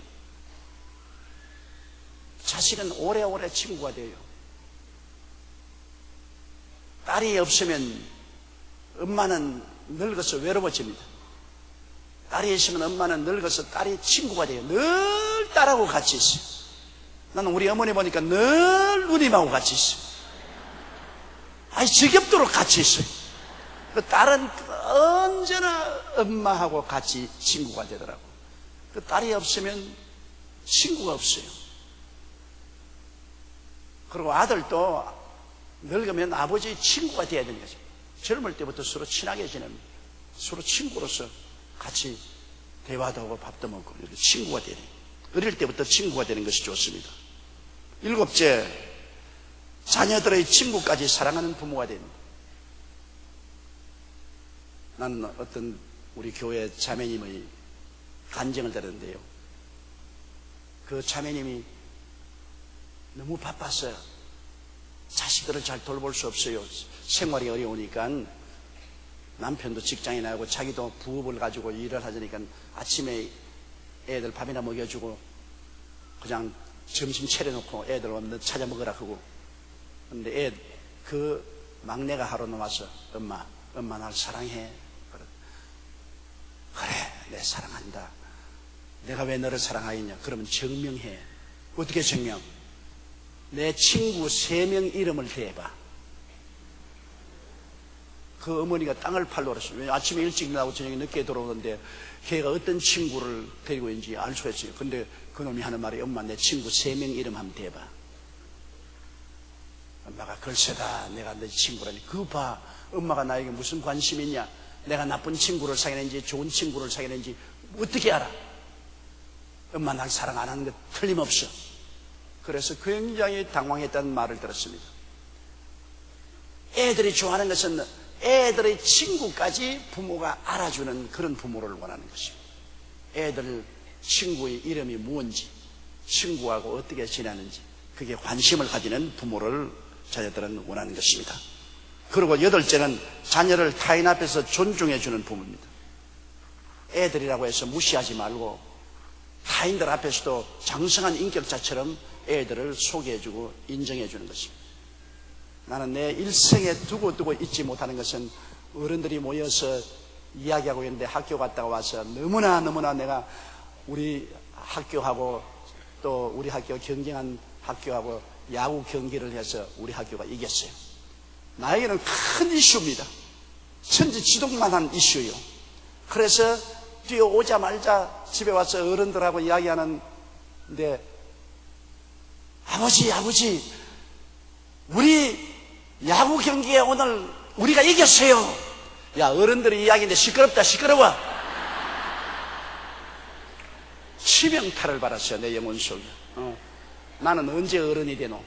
자식은 오래오래 친구가 돼요. 딸이 없으면 엄마는 늙어서 외로워집니다. 딸이 있으면 엄마는 늙어서 딸이 친구가 돼요. 늘 딸하고 같이 있어요. 나는 우리 어머니 보니까 늘 누님하고 같이 있어요. 아니, 지겹도록 같이 있어요. 그 딸은 언제나 엄마하고 같이 친구가 되더라고. 그 딸이 없으면 친구가 없어요. 그리고 아들도 늙으면 아버지의 친구가 돼야 되는 거죠. 젊을 때부터 서로 친하게 지냅니다. 서로 친구로서 같이 대화도 하고 밥도 먹고 이렇게 친구가 되는, 어릴 때부터 친구가 되는 것이 좋습니다. 7째, 자녀들의 친구까지 사랑하는 부모가 됩니다. 나는 어떤 우리 교회 자매님의 간증을 들었는데요, 그 자매님이 너무 바빴어요. 자식들을 잘 돌볼 수 없어요. 생활이 어려우니까. 남편도 직장에 나가고 자기도 부업을 가지고 일을 하자니까 아침에 애들 밥이나 먹여주고 그냥 점심 차려놓고 애들 오면 찾아 먹으라 하고. 근데 그 막내가 하루 나와서 엄마 날 사랑해. 그래, 내 사랑한다. 내가 왜 너를 사랑하겠냐? 그러면 증명해. 어떻게 증명? 내 친구 3명 이름을 대봐. 그 어머니가 땅을 팔러 그랬어요. 아침에 일찍 나오고 저녁에 늦게 들어오는데 걔가 어떤 친구를 데리고 있는지 알 수가 있어요. 근데 그놈이 하는 말이, 엄마 내 친구 3명 이름 한번 대봐. 엄마가 글쎄다, 내가 내 친구라니. 그거 봐, 엄마가 나에게 무슨 관심이 있냐? 내가 나쁜 친구를 사귀는지 좋은 친구를 사귀는지 어떻게 알아? 엄마 날 사랑 안 하는 거 틀림없어. 그래서 굉장히 당황했다는 말을 들었습니다. 애들이 좋아하는 것은 애들의 친구까지 부모가 알아주는 그런 부모를 원하는 것입니다. 애들 친구의 이름이 무엇인지, 친구하고 어떻게 지내는지, 그게 관심을 가지는 부모를 자녀들은 원하는 것입니다. 그리고 8째는 자녀를 타인 앞에서 존중해 주는 부모입니다. 애들이라고 해서 무시하지 말고 타인들 앞에서도 장성한 인격자처럼 애들을 소개해주고 인정해주는 것입니다. 나는 내 일생에 두고두고 잊지 못하는 것은, 어른들이 모여서 이야기하고 있는데 학교 갔다가 와서 너무나 내가 우리 학교하고 또 우리 학교 경쟁한 학교하고 야구 경기를 해서 우리 학교가 이겼어요. 나에게는 큰 이슈입니다. 천지지독만한 이슈요. 그래서 뛰어오자마자 집에 와서 어른들하고 이야기하는데, 아버지 우리 야구 경기에 오늘 우리가 이겼어요. 야, 어른들이 이야기인데 시끄럽다, 시끄러워. 치명타를 받았어요, 내 영혼 속에. 나는 언제 어른이 되노?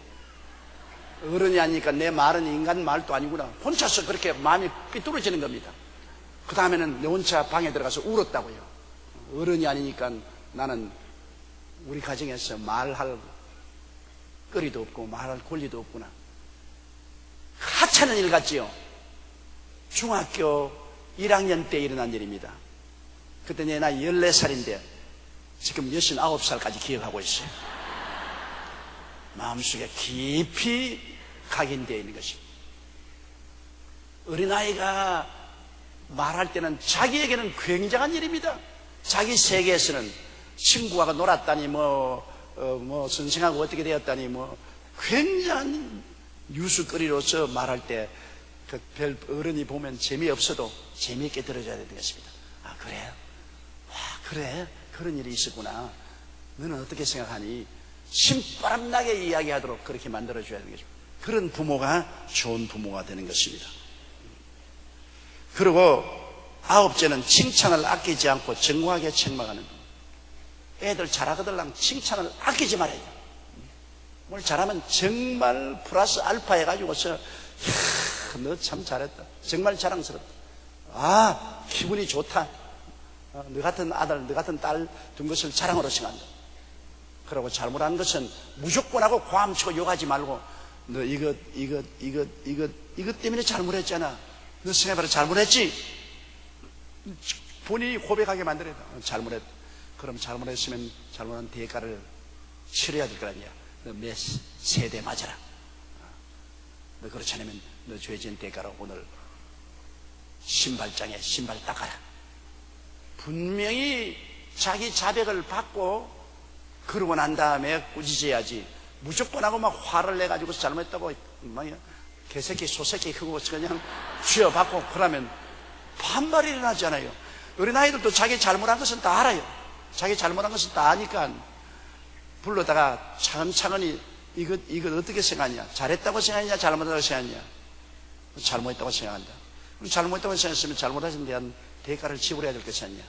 어른이 아니니까 내 말은 인간 말도 아니구나. 혼자서 그렇게 마음이 삐뚤어지는 겁니다. 그 다음에는 내 혼자 방에 들어가서 울었다고요. 어른이 아니니까 나는 우리 가정에서 말할 거리도 없고 말할 권리도 없구나. 하찮은 일 같지요. 중학교 1학년 때 일어난 일입니다. 그때 내 나이 14살인데 지금 69살까지 기억하고 있어요. 마음속에 깊이 각인되어 있는 것입니다. 어린아이가 말할 때는 자기에게는 굉장한 일입니다. 자기 세계에서는 친구하고 놀았다니 선생하고 어떻게 되었다니 굉장한 뉴스거리로서 말할 때 그 별 어른이 보면 재미없어도 재미있게 들어줘야 되는 것입니다. 아, 그래요? 그래? 그런 일이 있었구나. 너는 어떻게 생각하니? 신바람나게 이야기하도록 그렇게 만들어줘야 되는 것입니다. 그런 부모가 좋은 부모가 되는 것입니다. 그리고 9째는 칭찬을 아끼지 않고 정확하게 책망하는 부모. 애들 잘하거들랑 칭찬을 아끼지 말아야 돼. 뭘 잘하면 정말 플러스 알파 해가지고서, 너 참 잘했다. 정말 자랑스럽다. 아, 기분이 좋다. 너 같은 아들, 너 같은 딸 둔 것을 자랑으로 생각한다. 그러고 잘못한 것은 무조건 하고 고함치고 욕하지 말고, 너 이것 때문에 잘못했잖아. 너 생각해봐라, 잘못했지? 본인이 고백하게 만들어야 돼. 잘못했다. 그럼 잘못했으면 잘못한 대가를 치러야 될 거 아니야. 너 몇 세대 맞아라. 너 그렇지 않으면 너 죄 지은 대가로 오늘 신발장에 신발 닦아라. 분명히 자기 자백을 받고 그러고 난 다음에 꾸짖어야지. 무조건 하고 막 화를 내가지고 잘못했다고 막 개새끼 소새끼 그거 그냥 쥐어받고 그러면 반발이 일어나잖아요. 어린아이들도 자기 잘못한 것은 다 알아요. 자기 잘못한 것은 다 아니까 불러다가 차근차근히 이것 어떻게 생각하냐? 잘했다고 생각하냐? 잘못했다고 생각하냐? 잘못했다고 생각한다. 그럼 잘못했다고 생각했으면 잘못한 데 대한 대가를 지불해야 될 것이 아니냐?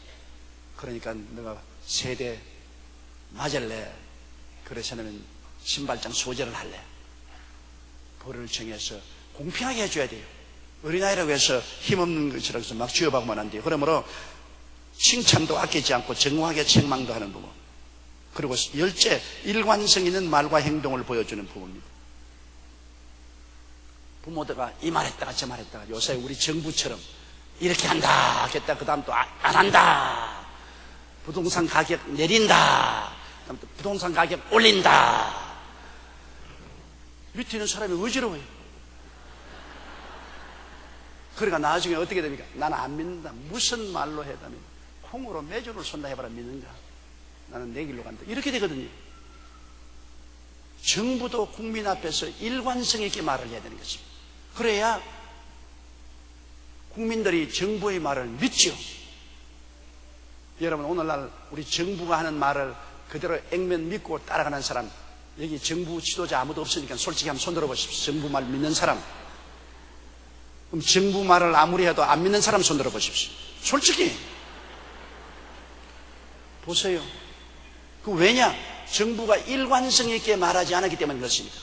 그러니까 너가 세대 맞을래? 그래서 는 신발장 소재를 할래? 벌을 정해서 공평하게 해줘야 돼요. 어린아이라고 해서 힘없는 것이라고 해서 막 쥐어박으면 안 돼요. 그러므로 칭찬도 아끼지 않고 정확하게 책망도 하는 부모. 그리고 열째, 일관성 있는 말과 행동을 보여주는 부모입니다. 부모들가 이 말했다가 저 말했다가 요새 우리 정부처럼 이렇게 한다 하겠다 그 다음 또 안 한다. 부동산 가격 내린다. 그다음 또 부동산 가격 올린다. 밑에 있는 사람이 어지러워요. 그러니까 나중에 어떻게 됩니까? 나는 안 믿는다. 무슨 말로 해다면 콩으로 매주를 쏜다 해봐라 믿는가? 나는 내 길로 간다. 이렇게 되거든요. 정부도 국민 앞에서 일관성 있게 말을 해야 되는 것입니다. 그래야 국민들이 정부의 말을 믿죠. 여러분 오늘날 우리 정부가 하는 말을 그대로 액면 믿고 따라가는 사람, 여기 정부 지도자 아무도 없으니까 솔직히 한번 손 들어보십시오. 정부 말 믿는 사람. 그럼 정부 말을 아무리 해도 안 믿는 사람 손 들어보십시오. 솔직히 보세요. 그 왜냐? 정부가 일관성 있게 말하지 않았기 때문에 그렇습니다.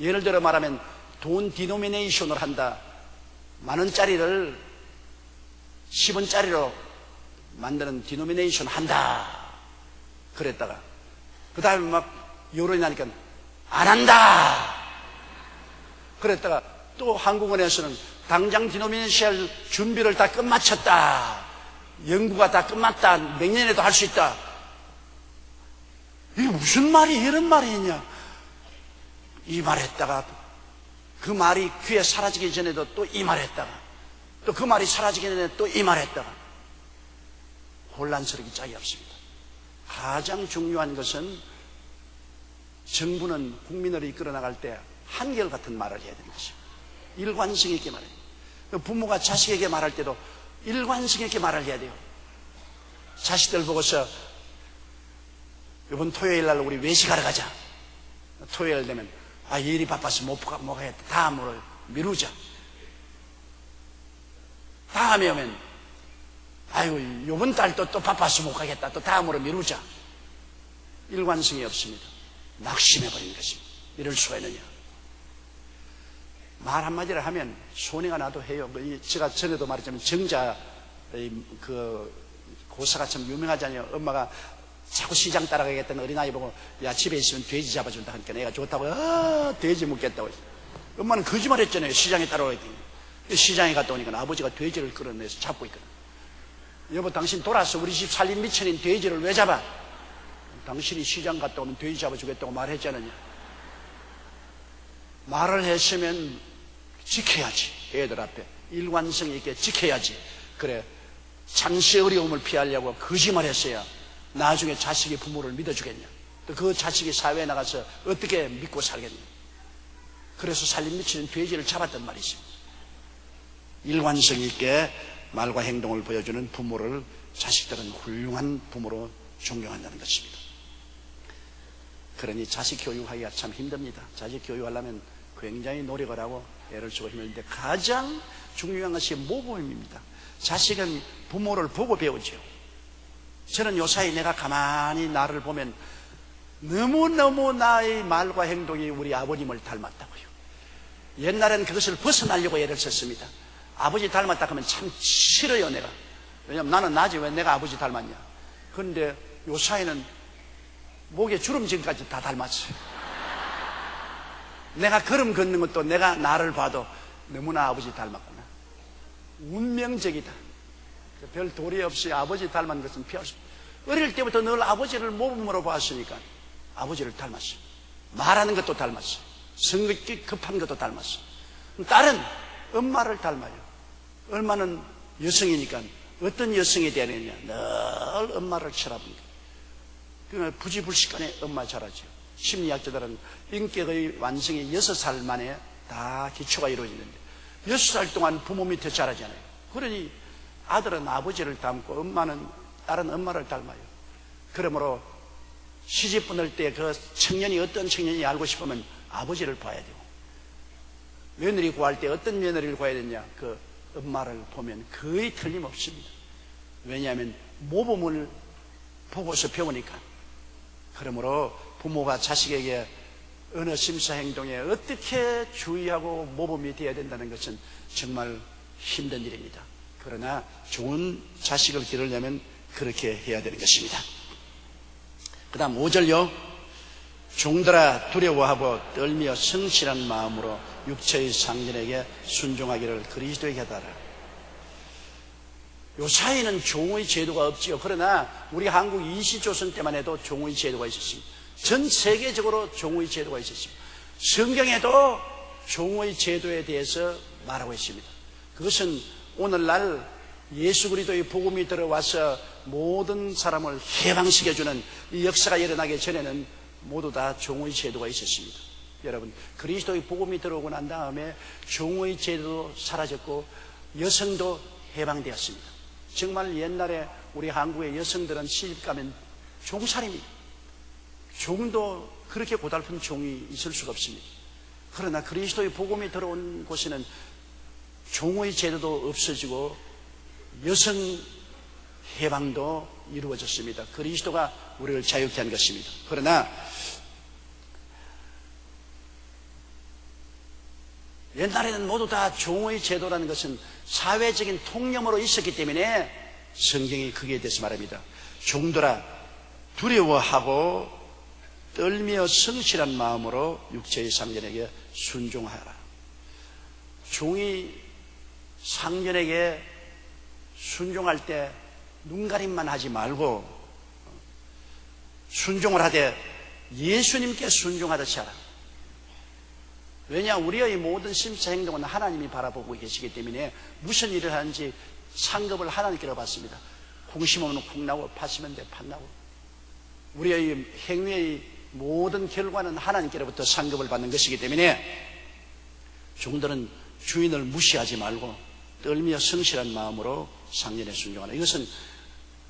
예를 들어 말하면 돈 디노미네이션을 한다. 10,000원짜리를 10원짜리로 만드는 디노미네이션 한다. 그랬다가 그 다음에 막 여론이 나니까 안 한다. 그랬다가 또 한국은행에서는 당장 디노미네이션 준비를 다 끝마쳤다. 연구가 다 끝났다. 몇 년에도 할 수 있다. 이게 무슨 말이 이런 말이 있냐? 이 말 했다가 그 말이 귀에 사라지기 전에도 또 이 말 했다가 또 그 말이 사라지기 전에 또 이 말 했다가 혼란스럽기 짝이 없습니다. 가장 중요한 것은 정부는 국민을 이끌어 나갈 때 한결같은 말을 해야 되는 것입니다. 일관성 있게 말해요. 부모가 자식에게 말할 때도 일관성 있게 말을 해야 돼요. 자식들 보고서 이번 토요일 날 우리 외식하러 가자. 토요일 되면 일이 바빠서 못 가겠다. 다음으로 미루자. 다음에 오면 이번 달도 또 바빠서 못 가겠다. 또 다음으로 미루자. 일관성이 없습니다. 낙심해버리는 것입니다. 이럴 수가 있느냐. 말 한마디를 하면 손해가 나도 해요. 제가 전에도 말했지만 정자 그 고사가 참 유명하잖아요. 엄마가 자꾸 시장 따라가겠다는 어린아이 보고 야 집에 있으면 돼지 잡아준다 하니까 내가 좋다고 돼지 먹겠다고 했어요. 엄마는 거짓말 했잖아요. 시장에 따라오랬더니 시장에 갔다 오니까 아버지가 돼지를 끌어내서 잡고 있거든. 여보 당신 돌아서 우리 집 살림 미천인 돼지를 왜 잡아? 당신이 시장 갔다 오면 돼지 잡아주겠다고 말했잖아요. 말을 했으면 지켜야지. 애들 앞에 일관성 있게 지켜야지. 그래 잠시 어려움을 피하려고 거짓말 했어야 나중에 자식이 부모를 믿어주겠냐. 또 그 자식이 사회에 나가서 어떻게 믿고 살겠냐. 그래서 살림 미치는 돼지를 잡았단 말이죠. 일관성 있게 말과 행동을 보여주는 부모를 자식들은 훌륭한 부모로 존경한다는 것입니다. 그러니 자식 교육하기가 참 힘듭니다. 자식 교육하려면 굉장히 노력을 하고 애를 쓰고 힘들는데 가장 중요한 것이 모범입니다. 자식은 부모를 보고 배우죠. 저는 요사이 내가 가만히 나를 보면 너무너무 나의 말과 행동이 우리 아버님을 닮았다고요. 옛날에는 그것을 벗어나려고 애를 썼습니다. 아버지 닮았다 하면 참 싫어요 내가. 왜냐면 나는 나지 왜 내가 아버지 닮았냐. 그런데 요사이는 목에 주름지까지 다 닮았어요. 내가 걸음 걷는 것도 내가 나를 봐도 너무나 아버지 닮았구나. 운명적이다. 별 도리 없이 아버지 닮은 것은 피할 수 없다. 어릴 때부터 늘 아버지를 모범으로 봤으니까 아버지를 닮았어요. 말하는 것도 닮았어요. 성격이 급한 것도 닮았어. 딸은 엄마를 닮아요. 엄마는 여성이니까 어떤 여성이 되어야 되느냐, 늘 엄마를 쳐다보니까. 그러니까 부지불식간에 엄마 잘하죠. 심리학자들은 인격의 완성이 6살 만에 다 기초가 이루어지는데 6살 동안 부모 밑에 자라잖아요. 그러니 아들은 아버지를 닮고 딸은 엄마를 닮아요. 그러므로 시집 보낼 때 그 청년이 어떤 청년이 알고 싶으면 아버지를 봐야 되고, 며느리 구할 때 어떤 며느리를 구해야 되냐, 그 엄마를 보면 거의 틀림없습니다. 왜냐하면 모범을 보고서 배우니까. 그러므로 부모가 자식에게 어느 심사 행동에 어떻게 주의하고 모범이 되어야 된다는 것은 정말 힘든 일입니다. 그러나 좋은 자식을 기르려면 그렇게 해야 되는 것입니다. 그 다음 5절요. 종들아 두려워하고 떨며 성실한 마음으로 육체의 상전에게 순종하기를 그리스도에게 하라. 요 사이는 종의 제도가 없지요. 그러나 우리 한국 이시조선 때만 해도 종의 제도가 있었습니다. 전 세계적으로 종의 제도가 있었습니다. 성경에도 종의 제도에 대해서 말하고 있습니다. 그것은 오늘날 예수 그리스도의 복음이 들어와서 모든 사람을 해방시켜주는 이 역사가 일어나기 전에는 모두 다 종의 제도가 있었습니다. 여러분, 그리스도의 복음이 들어오고 난 다음에 종의 제도도 사라졌고 여성도 해방되었습니다. 정말 옛날에 우리 한국의 여성들은 시집 가면 종살입니다. 종도 그렇게 고달픈 종이 있을 수가 없습니다. 그러나 그리스도의 복음이 들어온 곳에는 종의 제도도 없어지고 여성 해방도 이루어졌습니다. 그리스도가 우리를 자유케 한 것입니다. 그러나 옛날에는 모두 다 종의 제도라는 것은 사회적인 통념으로 있었기 때문에 성경이 거기에 대해서 말합니다. 종들아 두려워하고 떨며 성실한 마음으로 육체의 상전에게 순종하라. 종이 상전에게 순종할 때 눈가림만 하지 말고 순종을 하되 예수님께 순종하듯이 하라. 왜냐, 우리의 모든 심사 행동은 하나님이 바라보고 계시기 때문에 무슨 일을 하는지 상급을 하나님께로 받습니다. 콩 심으면 콩 나고 팥 심으면 팥 나고, 우리의 행위의 모든 결과는 하나님께로부터 상급을 받는 것이기 때문에 종들은 주인을 무시하지 말고 떨며 성실한 마음으로 상전에 순종하라. 이것은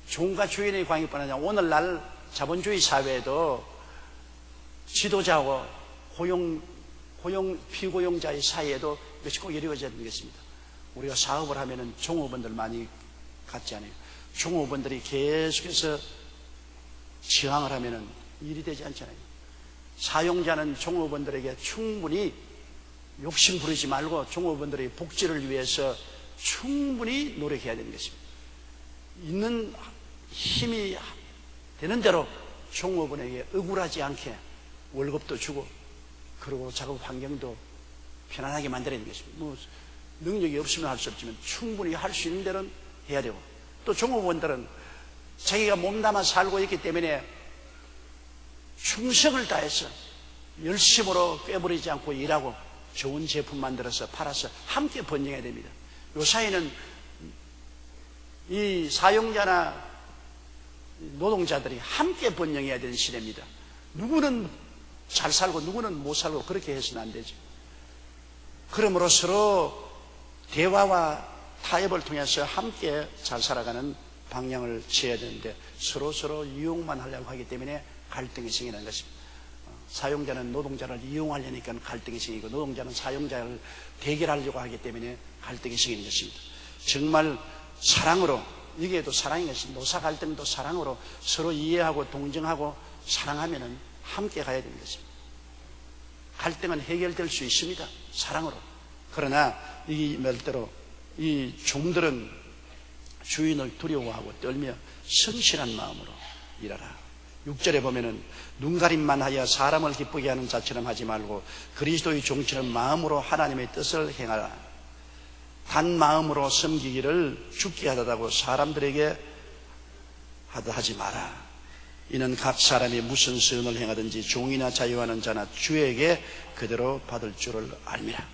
종과 주인의 관계뿐 아니라 오늘날 자본주의 사회에도 지도자와 피고용자의 사이에도 이것이 꼭 이루어져야 되는 것입니다. 우리가 사업을 하면은 종업원들 많이 갖지 않아요. 종업원들이 계속해서 지향을 하면은 일이 되지 않잖아요. 사용자는 종업원들에게 충분히 욕심 부리지 말고 종업원들의 복지를 위해서 충분히 노력해야 되는 것입니다. 있는 힘이 되는 대로 종업원에게 억울하지 않게 월급도 주고, 그리고 작업 환경도 편안하게 만들어야 되는 것입니다. 뭐 능력이 없으면 할 수 없지만 충분히 할 수 있는 대로는 해야 되고, 또 종업원들은 자기가 몸담아 살고 있기 때문에 충성을 다해서 열심으로 꾀부리지 않고 일하고 좋은 제품 만들어서 팔아서 함께 번영해야 됩니다. 요 사이는 이 사용자나 노동자들이 함께 번영해야 되는 시대입니다. 누구는 잘 살고 누구는 못 살고 그렇게 해서는 안 되죠. 그러므로 서로 대화와 타협을 통해서 함께 잘 살아가는 방향을 취해야 되는데 서로 이용만 하려고 하기 때문에 갈등이 생기는 것입니다. 사용자는 노동자를 이용하려니까 갈등이 생기고, 노동자는 사용자를 대결하려고 하기 때문에 갈등이 생기는 것입니다. 정말 사랑으로, 여기에도 사랑인 것입니다. 노사 갈등도 사랑으로 서로 이해하고 동정하고 사랑하면은 함께 가야 되는 것입니다. 갈등은 해결될 수 있습니다. 사랑으로. 그러나 이 말대로 이 종들은 주인을 두려워하고 떨며 성실한 마음으로 일하라. 6절에 보면은 눈가림만 하여 사람을 기쁘게 하는 자처럼 하지 말고 그리스도의 종처럼 마음으로 하나님의 뜻을 행하라. 단 마음으로 섬기기를 죽게 하다고 사람들에게 하지 마라. 이는 각 사람이 무슨 선을 행하든지 종이나 자유하는 자나 주에게 그대로 받을 줄을 알미라.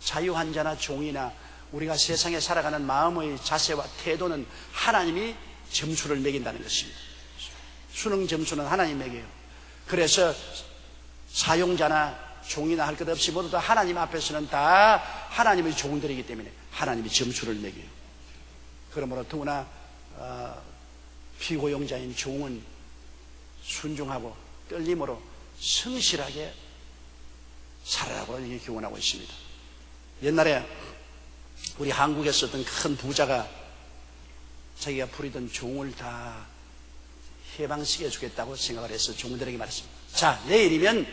자유한 자나 종이나 우리가 세상에 살아가는 마음의 자세와 태도는 하나님이 점수를 매긴다는 것입니다. 수능 점수는 하나님 매겨요. 그래서 사용자나 종이나 할 것 없이 모두 다 하나님 앞에서는 다 하나님의 종들이기 때문에 하나님이 점수를 매겨요. 그러므로 더구나 피고용자인 종은 순종하고 떨림으로 성실하게 살아라고 이렇게 교훈하고 있습니다. 옛날에 우리 한국에서 어떤 큰 부자가 자기가 부리던 종을 다 해방시켜 주겠다고 생각을 해서 종들에게 말했습니다. 자, 내일이면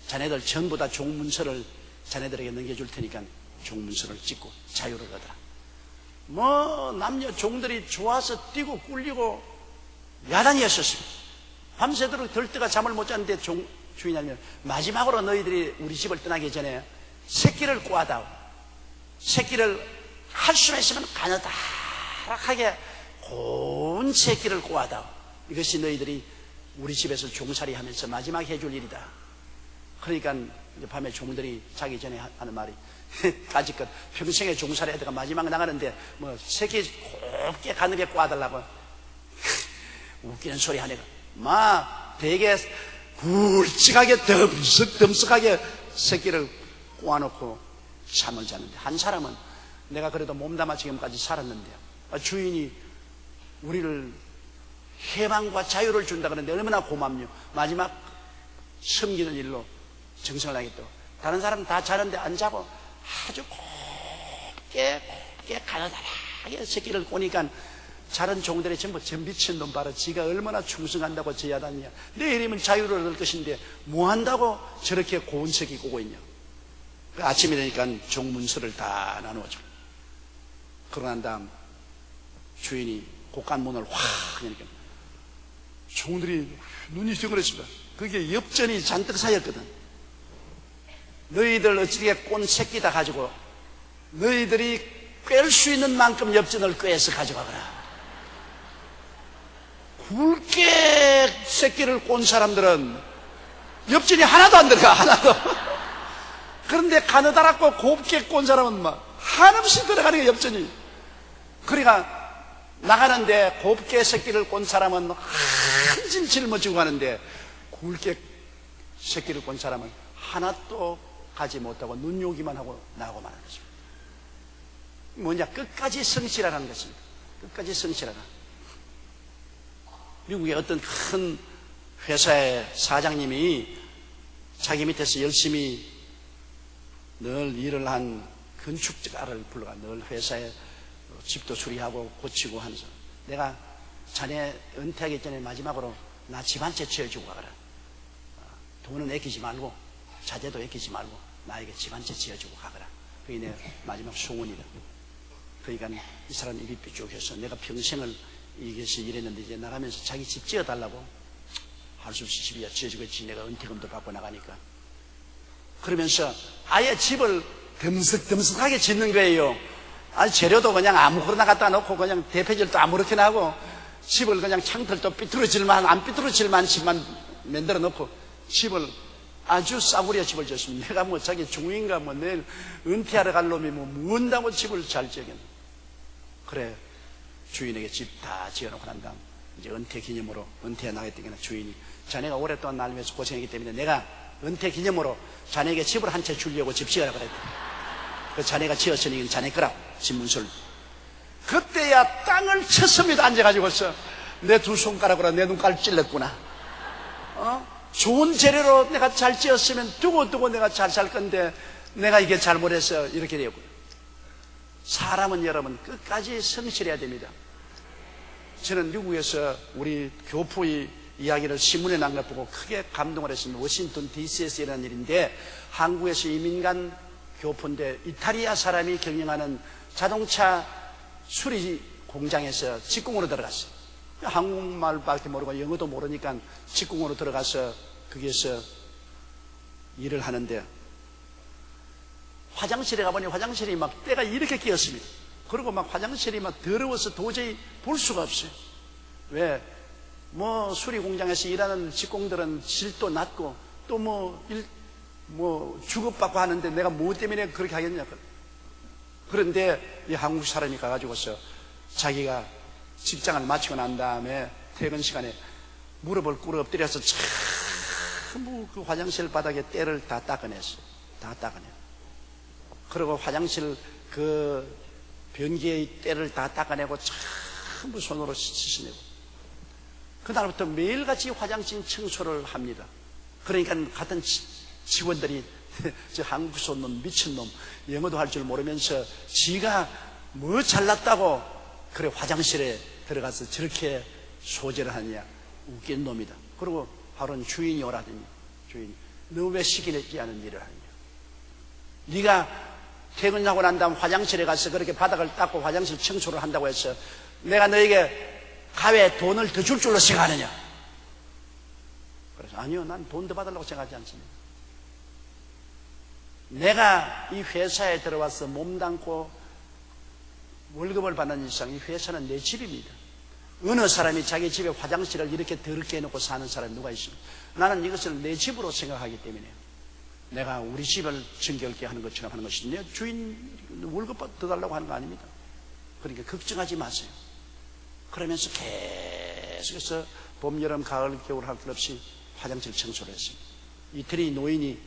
자네들 전부 다 종문서를 자네들에게 넘겨줄 테니까 종문서를 찍고 자유를 얻어라. 뭐 남녀 종들이 좋아서 뛰고 꿀리고 야단이었었습니다. 밤새도록 들뜨가 잠을 못 잤는데 주인이 아니면 마지막으로 너희들이 우리 집을 떠나기 전에 새끼를 꼬아다오. 새끼를 할 수만 있으면 가느다랗게 고운 새끼를 꼬아다오. 이것이 너희들이 우리 집에서 종살이 하면서 마지막 해줄 일이다. 그러니까 이제 밤에 종들이 자기 전에 하는 말이 까짓것 평생에 종살이 하다가 마지막 나가는데 뭐 새끼 곱게 가늘게 꼬아달라고 웃기는 소리 하네가 막 되게 굵직하게 덤석덤석하게 새끼를 꼬아놓고 잠을 자는데 한 사람은 내가 그래도 몸담아 지금까지 살았는데 주인이 우리를 해방과 자유를 준다 그러는데 얼마나 고맙냐. 마지막 섬기는 일로 정성을 하겠다고. 다른 사람은 다 자는데 안 자고 아주 곱게 가느다랗게 새끼를 꼬니까 자른 종들이 전부 전비친 놈 봐라. 지가 얼마나 충성한다고 저 야단이야. 내일이면 자유를 얻을 것인데 뭐 한다고 저렇게 고운 새끼 꼬고 있냐. 아침이 되니까 종문서를 다 나누어줘. 그러고 난 다음 주인이 곡간문을 확 여니까 종들이 눈이 덩그랬습니다. 그게 엽전이 잔뜩 쌓였거든. 너희들 어찌게 꼰 새끼다 가지고 너희들이 꿰을 수 있는 만큼 엽전을 꿰서 가져가거라. 굵게 새끼를 꼰 사람들은 엽전이 하나도 안 들어가. 하나도. 그런데 가느다랗고 곱게 꼰 사람은 막 한없이 들어가는 게 엽전이. 그러니까 나가는데 곱게 새끼를 꼰 사람은 한짐 짊어지고 가는데 굵게 새끼를 꼰 사람은 하나도 가지 못하고 눈요기만 하고 나가고 마는 것입니다. 뭐냐? 끝까지 성실하라는 것입니다. 끝까지 성실하라. 미국의 어떤 큰 회사의 사장님이 자기 밑에서 열심히 늘 일을 한 건축가를 불러가 늘 회사에 집도 수리하고 고치고 하면서 내가 자네 은퇴하기 전에 마지막으로 나 집 한 채 지어주고 가라. 돈은 아끼지 말고 자재도 아끼지 말고 나에게 집 한 채 지어주고 가거라. 그게 내 마지막 소원이다. 그러니까 이 사람 입이 삐죽해서 내가 평생을 이것이 일했는데 이제 나가면서 자기 집 지어달라고 할 수 없이 집이야 지어주겠지. 내가 은퇴금도 받고 나가니까. 그러면서 아예 집을 덤석덤석하게 짓는 거예요. 아니 재료도 그냥 아무거나 갖다 놓고 그냥 대패질도 아무렇게나 하고 집을 그냥 창틀도 삐뚤어질만 안 삐뚤어질만 집만 만들어 놓고 집을 아주 싸구려 집을 지었습니다. 내가 뭐 자기 중인가 뭐 내일 은퇴하러 갈 놈이 뭐 무언다고 집을 잘 지었겠네. 그래 주인에게 집 다 지어놓고 난 다음 이제 은퇴 기념으로 은퇴에 나갔더니 주인이 자네가 오랫동안 날 위해서 고생했기 때문에 내가 은퇴 기념으로 자네에게 집을 한 채 주려고 집 지으라 그랬다. 그 자네가 지었으니 자네 거라고 집문서를. 그때야 땅을 쳤습니다. 앉아가지고서 내 두 손가락으로 내 눈깔 찔렀구나. 좋은 재료로 내가 잘 지었으면 두고두고 내가 잘 살 건데 내가 이게 잘못해서 이렇게 되었고. 사람은 여러분 끝까지 성실해야 됩니다. 저는 미국에서 우리 교포의 이야기를 신문에 난 것 보고 크게 감동을 했습니다. 워싱턴 DC에서 일어난 일인데 한국에서 이민간 교포인데 이탈리아 사람이 경영하는 자동차 수리 공장에서 직공으로 들어갔어요. 한국말밖에 모르고 영어도 모르니까 직공으로 들어가서 거기에서 일을 하는데 화장실에 가보니 화장실이 막 때가 이렇게 끼었습니다. 그리고 막 화장실이 막 더러워서 도저히 볼 수가 없어요. 왜? 뭐 수리 공장에서 일하는 직공들은 질도 낮고 또 뭐 주급받고 하는데 내가 뭐 때문에 그렇게 하겠냐. 그런데 이 한국 사람이 가가지고서 자기가 직장을 마치고 난 다음에 퇴근 시간에 무릎을 꿇어 엎드려서 전부 그 화장실 바닥에 때를 다 닦아냈어. 다 닦아내. 그리고 화장실 그 변기의 때를 다 닦아내고 전부 손으로 씻어내고 그날부터 매일같이 화장실 청소를 합니다. 그러니까 같은 직원들이 저 한국 놈 미친놈 영어도 할 줄 모르면서 지가 뭐 잘났다고 그래 화장실에 들어가서 저렇게 소재를 하냐. 웃긴 놈이다. 그리고 하루는 주인이 오라더니 주인이 너 왜 시키지 않은 일을 하냐. 네가 퇴근하고 난 다음 화장실에 가서 그렇게 바닥을 닦고 화장실 청소를 한다고 해서 내가 너에게 가외 돈을 더 줄 줄로 생각하느냐. 그래서 아니요, 난 돈 더 받으려고 생각하지 않습니다. 내가 이 회사에 들어와서 몸담고 월급을 받는 이상 이 회사는 내 집입니다. 어느 사람이 자기 집에 화장실을 이렇게 더럽게 해놓고 사는 사람이 누가 있습니까? 나는 이것을 내 집으로 생각하기 때문에 내가 우리 집을 정결케 하는 것처럼 하는 것이 내 주인 월급 더 달라고 하는 거 아닙니다. 그러니까 걱정하지 마세요. 그러면서 계속해서 봄, 여름, 가을, 겨울 할 것 없이 화장실 청소를 했습니다. 이태리 노인이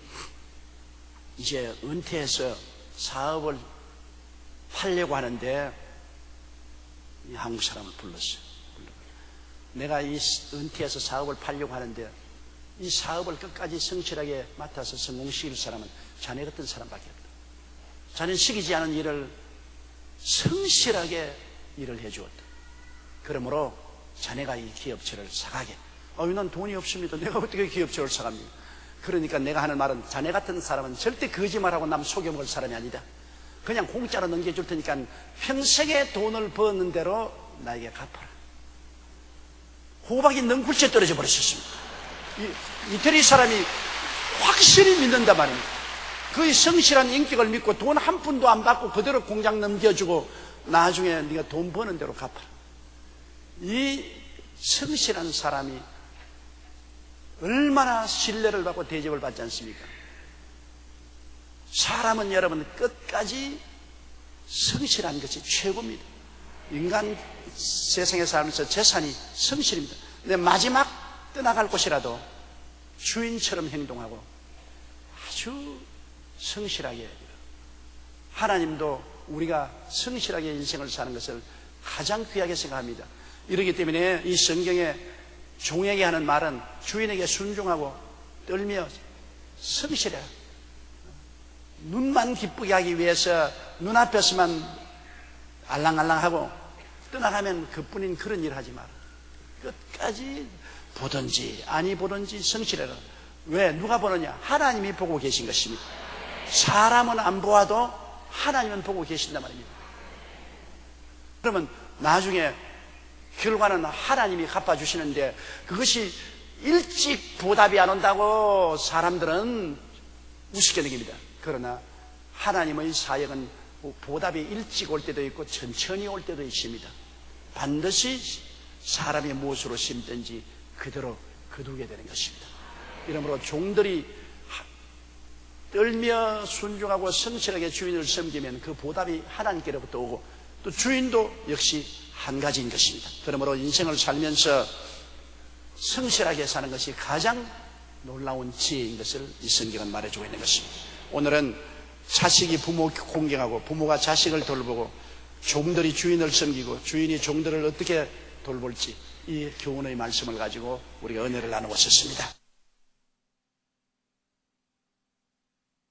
이제 은퇴해서 사업을 하려고 하는데 이 한국 사람을 불렀어요. 내가 이 은퇴해서 사업을 팔려고 하는데 이 사업을 끝까지 성실하게 맡아서 성공시킬 사람은 자네 같은 사람밖에 없다. 자네는 시키지 않은 일을 성실하게 일을 해주었다. 그러므로 자네가 이 기업체를 사가게. 난 돈이 없습니다. 내가 어떻게 기업체를 사갑니까? 그러니까 내가 하는 말은 자네 같은 사람은 절대 거짓말하고 남 속여먹을 사람이 아니다. 그냥 공짜로 넘겨줄 테니까 평생에 돈을 버는 대로 나에게 갚아라. 호박이 넝굴째 떨어져 버렸었습니다. 이태리 사람이 확실히 믿는단 말입니다. 그의 성실한 인격을 믿고 돈 한 푼도 안 받고 그대로 공장 넘겨주고 나중에 네가 돈 버는 대로 갚아라. 이 성실한 사람이 얼마나 신뢰를 받고 대접을 받지 않습니까? 사람은 여러분 끝까지 성실한 것이 최고입니다. 인간 세상에 살면서 재산이 성실입니다. 근데 마지막 떠나갈 곳이라도 주인처럼 행동하고 아주 성실하게, 하나님도 우리가 성실하게 인생을 사는 것을 가장 귀하게 생각합니다. 이렇기 때문에 이 성경에 종에게 하는 말은 주인에게 순종하고 떨며 성실해. 눈만 기쁘게 하기 위해서 눈앞에서만 알랑알랑하고 떠나가면 그뿐인 그런 일 하지 마라. 끝까지 보든지 아니 보든지 성실해라. 왜? 누가 보느냐? 하나님이 보고 계신 것입니다. 사람은 안 보아도 하나님은 보고 계신단 말입니다. 그러면 나중에 결과는 하나님이 갚아주시는데 그것이 일찍 보답이 안 온다고 사람들은 우습게 느낍니다. 그러나 하나님의 사역은 보답이 일찍 올 때도 있고 천천히 올 때도 있습니다. 반드시 사람이 무엇으로 심든지 그대로 거두게 되는 것입니다. 이러므로 종들이 떨며 순종하고 성실하게 주인을 섬기면 그 보답이 하나님께로부터 오고 또 주인도 역시 한 가지인 것입니다. 그러므로 인생을 살면서 성실하게 사는 것이 가장 놀라운 지혜인 것을 이 성경은 말해주고 있는 것입니다. 오늘은 자식이 부모 공경하고 부모가 자식을 돌보고 종들이 주인을 섬기고 주인이 종들을 어떻게 돌볼지 이 교훈의 말씀을 가지고 우리가 은혜를 나누었습니다.